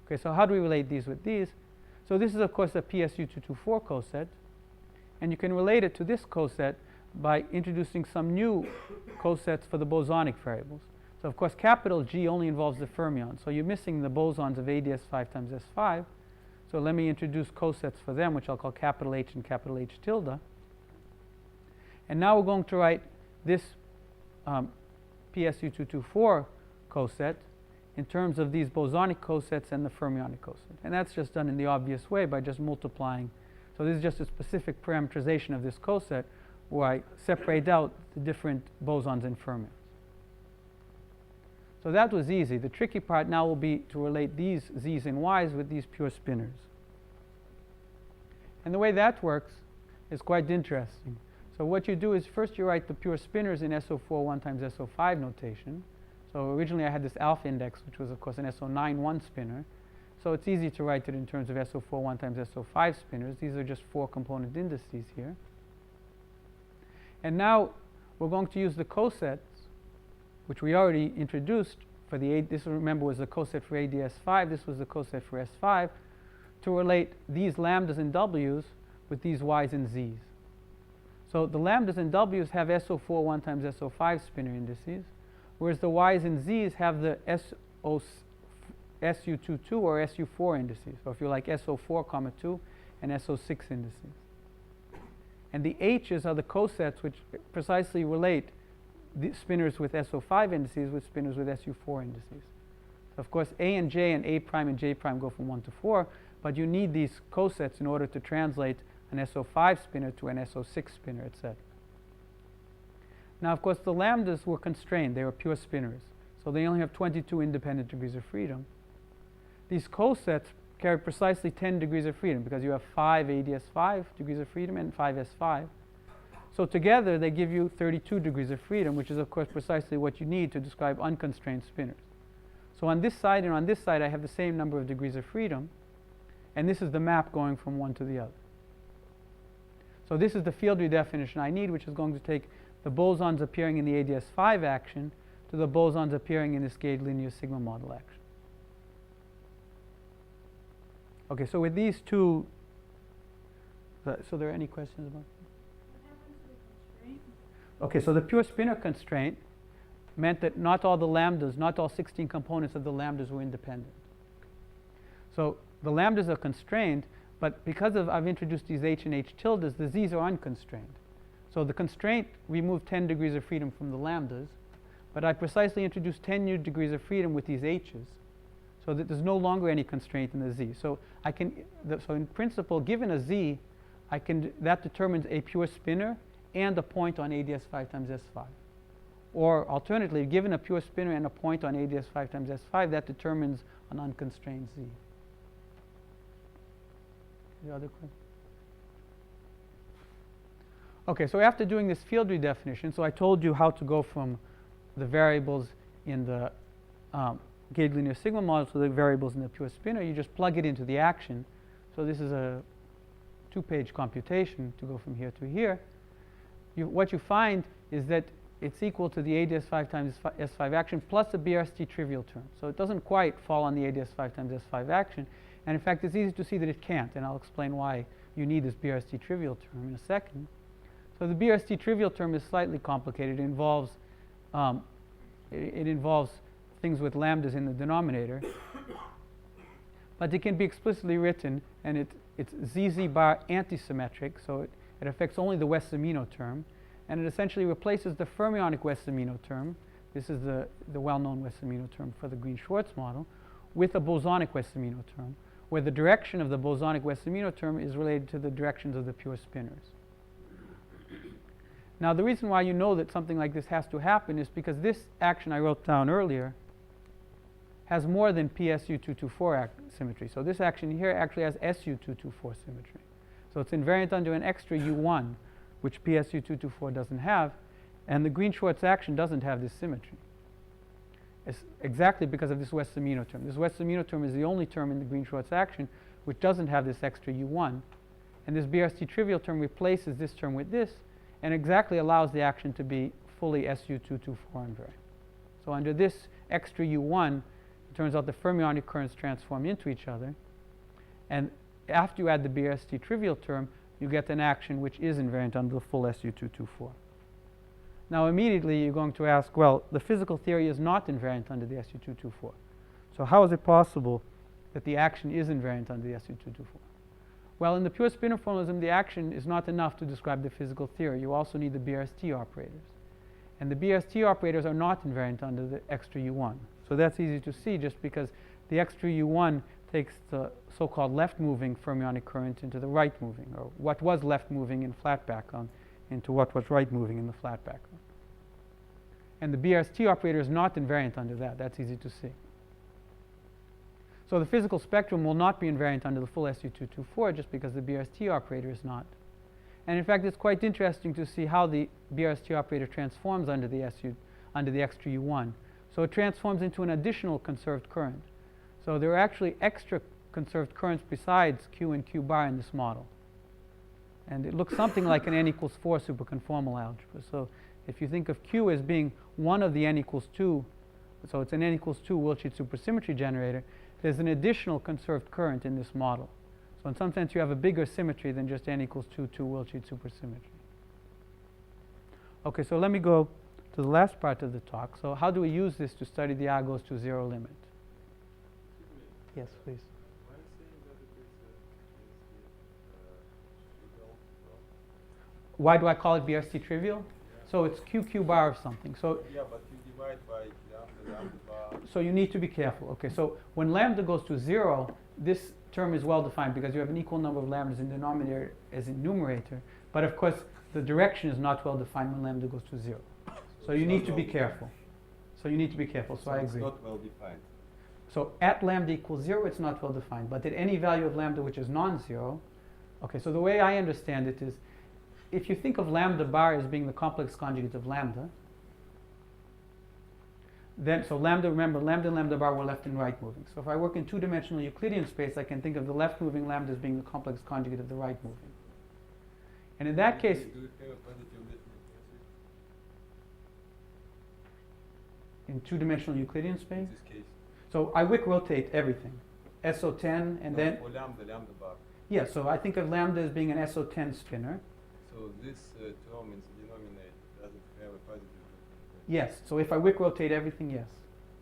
Okay, so how do we relate these with these? So this is, of course, a PSU224 coset, and you can relate it to this coset by introducing some new cosets for the bosonic variables. So, of course, capital G only involves the fermions, so you're missing the bosons of AdS 5 times S5. So let me introduce cosets for them, which I'll call capital H and capital H tilde. And now we're going to write this PSU224 coset in terms of these bosonic cosets and the fermionic coset. And that's just done in the obvious way by just multiplying. So this is just a specific parameterization of this coset where I separate out the different bosons and fermions. So that was easy. The tricky part now will be to relate these Z's and Y's with these pure spinors. And the way that works is quite interesting. So what you do is first you write the pure spinors in SO4 1 times SO5 notation. So originally I had this alpha index, which was of course an SO9 1 spinor. So it's easy to write it in terms of SO4 1 times SO5 spinors. These are just 4 component indices here. And now we're going to use the cosets, which we already introduced for the this remember was the coset for AdS5, this was the coset for S5, to relate these lambdas and W's with these Y's and Z's. So the lambdas and W's have SO4 1 times SO5 spinor indices, whereas the Y's and Z's have the SU22 or SU4 indices, or if you like SO4, 2 and SO6 indices. And the H's are the cosets which precisely relate the spinors with SO5 indices with spinors with SU4 indices. So of course A and J and A prime and J prime go from 1 to 4, but you need these cosets in order to translate an SO5 spinor to an SO6 spinor, etc. Now of course the lambdas were constrained, they were pure spinors, so they only have 22 independent degrees of freedom. These cosets carry precisely 10 degrees of freedom because you have 5 AdS5 degrees of freedom and 5 S5. So together they give you 32 degrees of freedom, which is of course precisely what you need to describe unconstrained spinors. So on this side and on this side I have the same number of degrees of freedom, and this is the map going from one to the other. So this is the field redefinition I need, which is going to take the bosons appearing in the AdS5 action to the bosons appearing in this gauge linear sigma model action. Okay, so with these two, so there are any questions about that? Okay, so the pure spinor constraint meant that not all the lambdas, not all 16 components of the lambdas were independent. So the lambdas are constrained, but because I've introduced these H and H tildes, the Z's are unconstrained. So the constraint removed 10 degrees of freedom from the lambdas, but I precisely introduced 10 new degrees of freedom with these H's, so that there's no longer any constraint in the Z. So I can, so in principle, given a Z, that determines a pure spinor and a point on AdS5 times S5. Or alternatively, given a pure spinor and a point on AdS5 times S5, that determines an unconstrained Z. Any other questions? Okay, so after doing this field redefinition, so I told you how to go from the variables in the gauge linear sigma model to the variables in the pure spinor. You just plug it into the action. So this is a 2-page computation to go from here to here. What you find is that it's equal to the AdS5 times S5 action plus a BRST trivial term. So it doesn't quite fall on the AdS5 times S5 action. And in fact, it's easy to see that it can't. And I'll explain why you need this BRST trivial term in a second. So the BRST trivial term is slightly complicated. It involves things with lambdas in the denominator. But it can be explicitly written, and it's ZZ bar antisymmetric, so it affects only the Wess-Zumino term. And it essentially replaces the fermionic Wess-Zumino term, this is the well-known Wess-Zumino term for the Green-Schwarz model, with a bosonic Wess-Zumino term, where the direction of the bosonic Wess-Zumino term is related to the directions of the pure spinors. Now, the reason why you know that something like this has to happen is because this action I wrote down earlier has more than PSU224 symmetry. So this action here actually has SU224 symmetry. So it's invariant under an extra U1, which PSU224 doesn't have, and the Green-Schwarz action doesn't have this symmetry. It's exactly because of this Wess-Zumino term. This Wess-Zumino term is the only term in the Green-Schwarz action which doesn't have this extra U1. And this BRST trivial term replaces this term with this and exactly allows the action to be fully SU224 invariant. So under this extra U1, it turns out the fermionic currents transform into each other. And after you add the BRST trivial term, you get an action which is invariant under the full SU224. Now immediately you're going to ask, well, the physical theory is not invariant under the SU224. So how is it possible that the action is invariant under the SU224? Well, in the pure spinor formalism, the action is not enough to describe the physical theory. You also need the BRST operators. And the BRST operators are not invariant under the extra U1. So that's easy to see just because the extra U1 takes the so-called left-moving fermionic current into the right-moving, or what was left-moving in flat background into what was right-moving in the flat background. And the BRST operator is not invariant under that. That's easy to see. So the physical spectrum will not be invariant under the full SU224 just because the BRST operator is not. And in fact, it's quite interesting to see how the BRST operator transforms under the extra U1. So it transforms into an additional conserved current. So there are actually extra conserved currents besides Q and Q bar in this model. And it looks something like an n equals 4 superconformal algebra. So if you think of Q as being one of the n equals 2, so it's an n equals 2 Wiltshire supersymmetry generator, there's an additional conserved current in this model. So in some sense, you have a bigger symmetry than just n equals 2 Wiltshire supersymmetry. Okay, so let me go to the last part of the talk. So how do we use this to study the R goes to 0 limit? Yes, please. Why are you saying that it is trivial? Why do I call it BRST trivial? So it's QQ bar of something. So Yeah, but you divide by lambda bar. so you need to be careful. Okay, so when lambda goes to 0, this term is well defined because you have an equal number of lambdas in denominator as in numerator. But of course, the direction is not well defined when lambda goes to 0. So you need to be careful. So you need to be careful. So I agree. It's not well defined. So at lambda equals 0, it's not well defined. But at any value of lambda which is non-zero, okay, so the way I understand it is, if you think of lambda bar as being the complex conjugate of lambda, then, so lambda, remember, lambda and lambda bar were left and right moving. So if I work in two-dimensional Euclidean space, I can think of the left moving lambda as being the complex conjugate of the right moving. And in that case, Do you have a positive definite in two-dimensional Euclidean space, in this case? so I Wick rotate everything. SO10 and then, For lambda bar. yeah, so I think of lambda as being an SO10 spinor. So this term in the denominator doesn't have a positive definite. Yes, so if I Wick rotate everything, yes.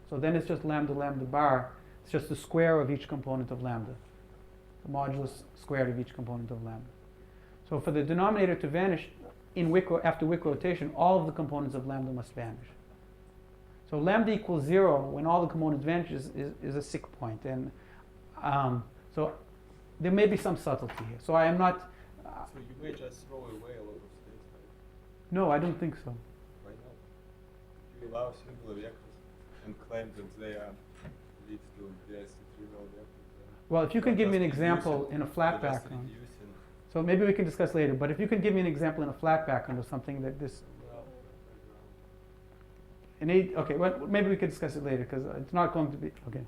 So then it's just lambda bar. It's just the square of each component of lambda. The modulus squared of each component of lambda. So for the denominator to vanish after Wick rotation, all of the components of lambda must vanish. So lambda equals 0 when all the components vanish is a sick point. And so there may be some subtlety here. So I am not... So you may just throw away a lot of things, right? No, I don't think so. Why not? You allow singular vectors and claim that they are lead to BRST trivial vectors. Well, if you can give me an example in a flat background. So maybe we can discuss later, but if you can give me an example in a flat background of something that this... Okay, well, maybe we can discuss it later because it's not going to be... Okay.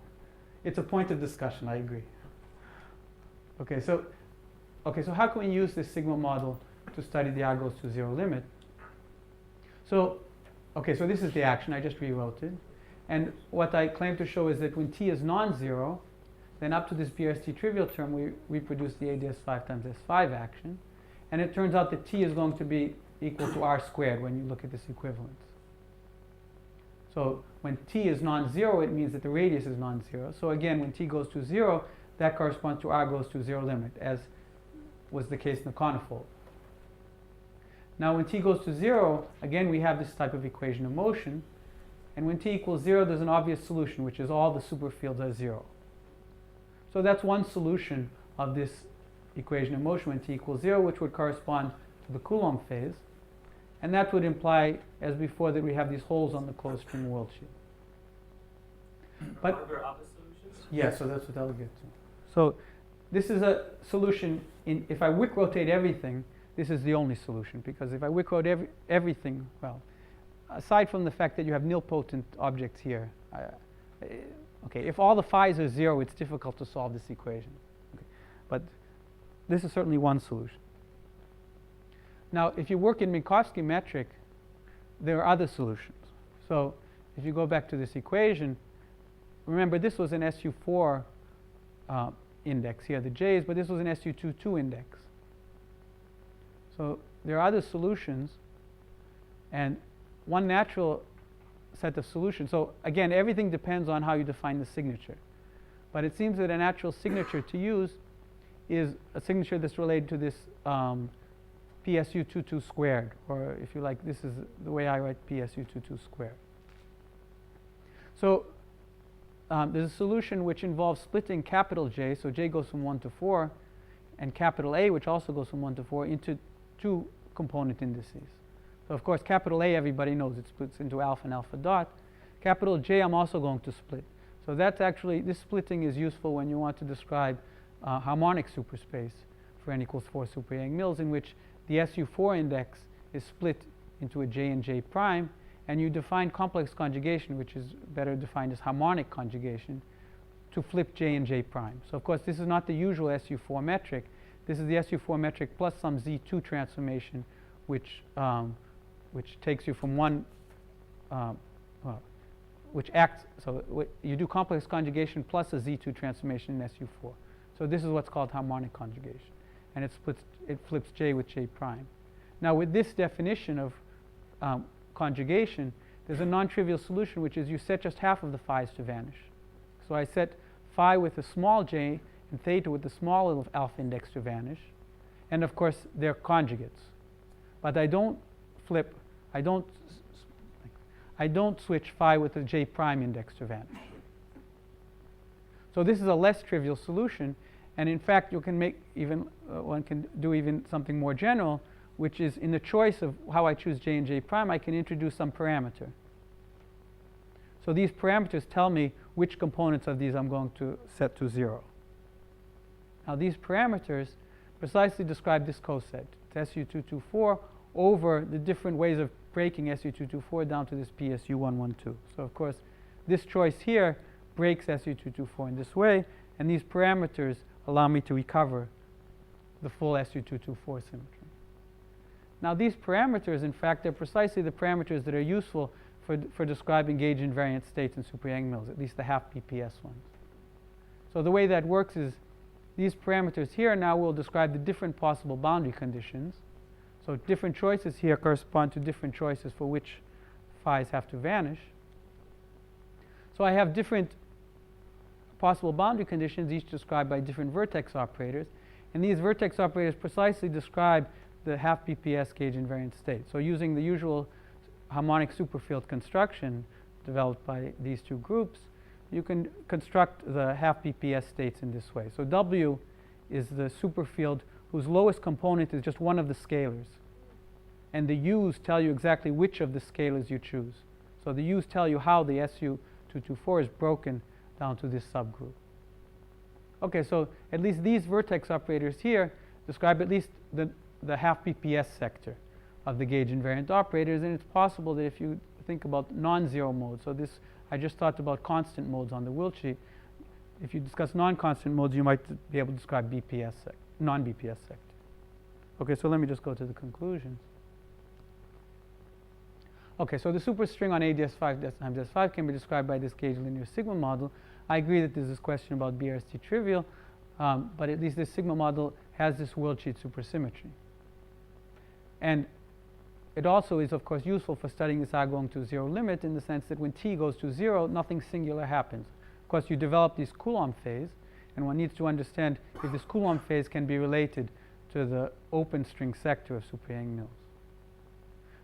It's a point of discussion, I agree. Okay, so how can we use this sigma model to study the R goes to 0 limit? So Okay, so this is the action. I just rewrote it. And what I claim to show is that when t is non-zero, then up to this BRST trivial term, we reproduce the AdS 5 times S5 action. And it turns out that t is going to be equal to r squared when you look at this equivalence. So when t is non-zero, it means that the radius is non-zero. So again, when t goes to 0, that corresponds to r goes to 0 limit, as was the case in the conifold. Now when t goes to 0, again we have this type of equation of motion. And when t equals 0, there's an obvious solution, which is all the superfields are 0. So that's one solution of this equation of motion when t equals 0, which would correspond to the Coulomb phase. And that would imply, as before, that we have these holes on the closed string world sheet. But Are there other solutions? yeah, so that's what I'll get to. So this is a solution. If I Wick rotate everything, this is the only solution, because if I Wick rotate everything, well, aside from the fact that you have nilpotent objects here, okay, if all the phi's are 0, it's difficult to solve this equation. Okay. But this is certainly one solution. Now, if you work in Minkowski metric, there are other solutions. So if you go back to this equation, remember this was an SU4 index here, the J's, but this was an SU22 index. So there are other solutions, and one natural set of solutions. So again, everything depends on how you define the signature. But it seems that a natural signature to use is a signature that's related to this PSU22 squared, or if you like, this is the way I write PSU22 squared. So there's a solution which involves splitting capital J, so J goes from 1 to 4, and capital A, which also goes from 1 to 4, into 2 component indices. So of course, capital A, everybody knows, it splits into alpha and alpha dot. Capital J, I'm also going to split. So that's actually, this splitting is useful when you want to describe harmonic superspace for n equals 4 super Yang Mills, in which the SU4 index is split into a J and J prime, and you define complex conjugation, which is better defined as harmonic conjugation, to flip J and J prime. So of course, this is not the usual SU4 metric. This is the SU4 metric plus some Z2 transformation, which takes you from one, which acts, so you do complex conjugation plus a Z2 transformation in SU4. So this is what's called harmonic conjugation. And it flips J with J prime. Now with this definition of conjugation, there's a non-trivial solution, which is you set just half of the phi's to vanish. So I set phi with a small j and theta with the small little alpha index to vanish. And of course, they're conjugates. But I don't flip, I don't switch phi with a j prime index to vanish. So this is a less trivial solution. And in fact, you can make even, one can do even something more general, which is in the choice of how I choose j and j prime, I can introduce some parameter. So these parameters tell me which components of these I'm going to set to 0. Now these parameters precisely describe this coset. It's SU224 over the different ways of breaking SU224 down to this PSU112. So of course, this choice here breaks SU224 in this way, and these parameters allow me to recover the full SU224 symmetry. Now these parameters, in fact, are precisely the parameters that are useful for describing gauge invariant states in super Yang Mills, at least the half BPS ones. So the way that works is these parameters here now will describe the different possible boundary conditions. So different choices here correspond to different choices for which phi's have to vanish. So I have different possible boundary conditions, each described by different vertex operators. And these vertex operators precisely describe the half BPS gauge invariant state. So using the usual harmonic superfield construction developed by these two groups, you can construct the half BPS states in this way. So W is the superfield whose lowest component is just one of the scalars. And the U's tell you exactly which of the scalars you choose. So the U's tell you how the SU224 is broken down to this subgroup. Okay, so at least these vertex operators here describe at least the half BPS sector of the gauge invariant operators, and it's possible that if you think about non-zero modes, so this, I just talked about constant modes on the world sheet. If you discuss non-constant modes, you might be able to describe BPS non-BPS sector. Okay, so let me just go to the conclusions. Okay, so the superstring on AdS5 times S5 can be described by this gauge linear sigma model. I agree that there's this question about BRST trivial, but at least this sigma model has this worldsheet supersymmetry. And it also is, of course, useful for studying this R going to zero limit in the sense that when t goes to zero, nothing singular happens. Of course, you develop this Coulomb phase, and one needs to understand if this Coulomb phase can be related to the open string sector of super-Yang-Mills.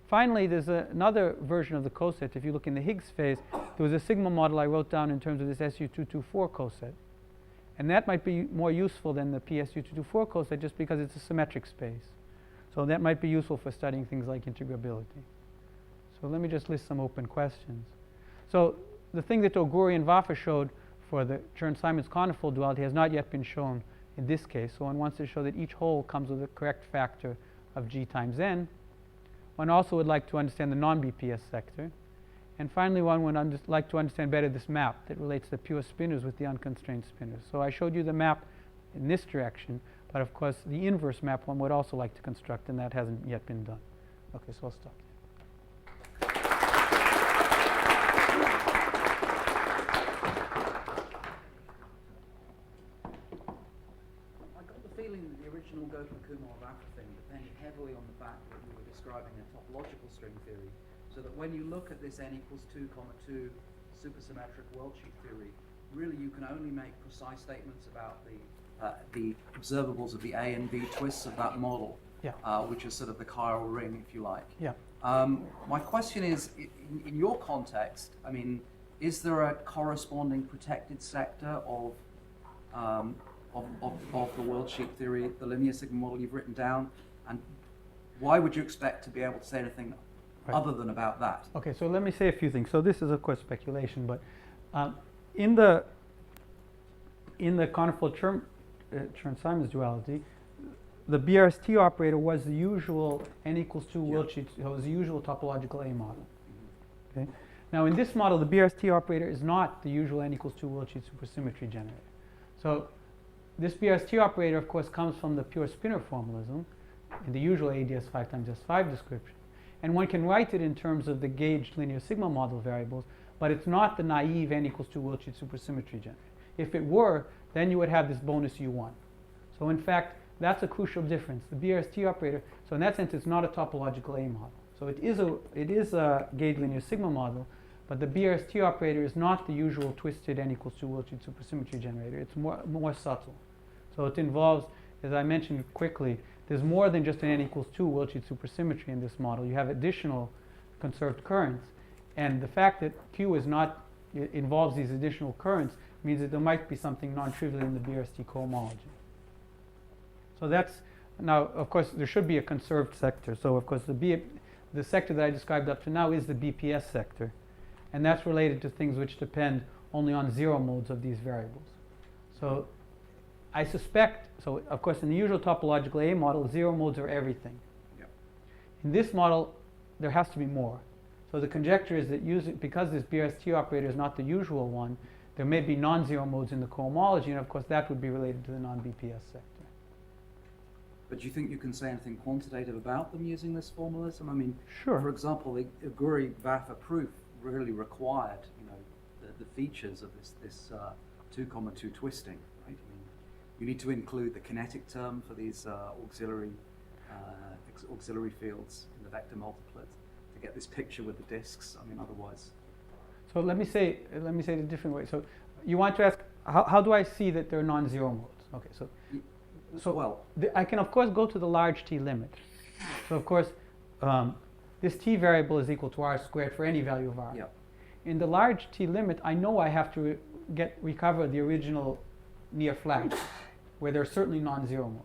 Finally, there's another version of the coset. If you look in the Higgs phase, there was a sigma model I wrote down in terms of this SU224 coset. And that might be more useful than the PSU224 coset just because it's a symmetric space. So that might be useful for studying things like integrability. So let me just list some open questions. So the thing that Oguri and Vafa showed for the Chern-Simons conifold duality has not yet been shown in this case. So one wants to show that each hole comes with a correct factor of g times n. One also would like to understand the non-BPS sector. And finally, one would like to understand better this map that relates the pure spinors with the unconstrained spinors. So I showed you the map in this direction, but of course the inverse map one would also like to construct, and that hasn't yet been done. Okay, so I'll stop there. I got the feeling that the original Gopher-Kumar-Vafa thing depended heavily on the fact that we were describing a topological string theory, so that when you look at this n equals 2, 2 supersymmetric worldsheet theory, really you can only make precise statements about the observables of the A and B twists of that model, Yeah. which is sort of the chiral ring, if you like. Yeah. My question is, in your context, I mean, is there a corresponding protected sector of the worldsheet theory, the linear sigma model you've written down, and why would you expect to be able to say anything other than about that? Okay, so let me say a few things. So this is, of course, speculation, but in the conifold Chern-Simons duality, the BRST operator was the usual n equals 2 worldsheet, it was the usual topological A model. Okay. Now in this model, the BRST operator is not the usual n equals 2 worldsheet supersymmetry generator. So this BRST operator, of course, comes from the pure spinor formalism in the usual AdS 5 times S5 description. And one can write it in terms of the gauged linear sigma model variables, but it's not the naive n equals 2 worldsheet supersymmetry generator. If it were, then you would have this bonus U1. So in fact, that's a crucial difference. The BRST operator, so in that sense, it's not a topological A model. So it is a gauged linear sigma model, but the BRST operator is not the usual twisted n equals 2 worldsheet supersymmetry generator. It's more subtle. So it involves, as I mentioned quickly, there's more than just an n equals 2 worldsheet supersymmetry in this model. You have additional conserved currents. And the fact that Q is not, involves these additional currents means that there might be something non-trivial in the BRST cohomology. So that's, now of course there should be a conserved sector. So of course the sector that I described up to now is the BPS sector. And that's related to things which depend only on zero modes of these variables. So I suspect, so of course in the usual topological A model, zero modes are everything. Yep. In this model, there has to be more. So the conjecture is that because this BRST operator is not the usual one, there may be non-zero modes in the cohomology, and of course that would be related to the non-BPS sector. But do you think you can say anything quantitative about them using this formalism? I mean, Sure. for example, the Oguri-Vafa proof really required, you know, the features of this 2, 2 twisting, right? I mean, you need to include the kinetic term for these auxiliary fields in the vector multiplet to get this picture with the disks. I mean, otherwise. So let me say it a different way. So you want to ask, how do I see that there are non-zero modes? Okay, so well, I can of course go to the large T limit. So of course, this T variable is equal to R squared for any value of R. yeah. In the large T limit, I know I have to recover the original near flat, where there are certainly non-zero modes.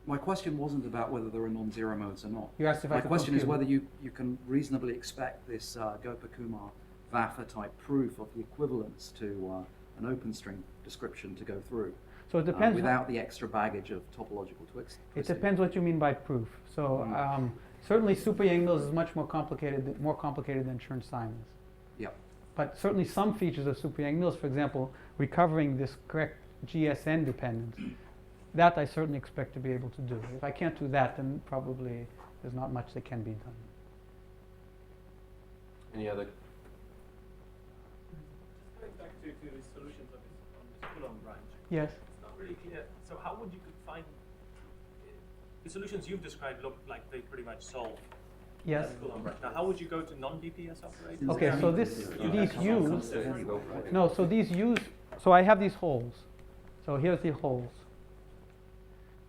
My question wasn't about whether there are non-zero modes or not. You asked if I My could question is compute. whether you can reasonably expect this Gopher-Kumar-Vafa type proof of the equivalence to an open string description to go through. So it depends. Without the extra baggage of topological twisting. It depends what you mean by proof. So certainly super-Yang-Mills is much more complicated than Chern-Simons. Yeah. But certainly some features of super-Yang-Mills, for example, recovering this correct GSN dependence, that I certainly expect to be able to do. If I can't do that, then probably there's not much that can be done. Any other? Just going back to the solutions on this Coulomb branch. Yes. It's not really clear. So how would you find the solutions you've described look like they pretty much solve Yes. this Coulomb branch. Now, how would you go to non-BPS operators? Okay, so these U's, Go for it. no, so these U's, so I have these holes. So here's the holes.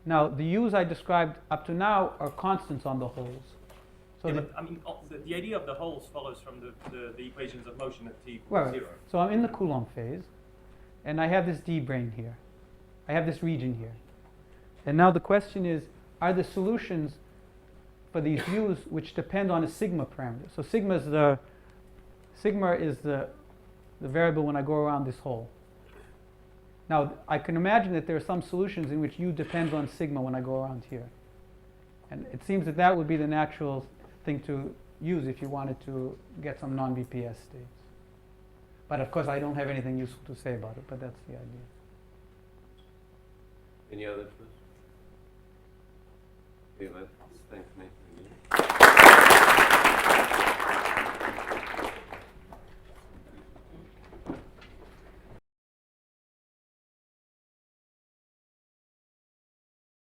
Now, the U's I described up to now are constants on the holes. So Yeah, the, but, I mean, the idea of the holes follows from the equations of motion at t equals right, 0. so I'm in the Coulomb phase, and I have this D brane here. I have this region here. And now the question is, are the solutions for these U's which depend on a sigma parameter? So sigma is the variable when I go around this hole. Now, I can imagine that there are some solutions in which U depends on sigma when I go around here. And it seems that that would be the natural thing to use if you wanted to get some non-BPS states. But of course, I don't have anything useful to say about it, but that's the idea. Any other questions? Okay, thanks, mate.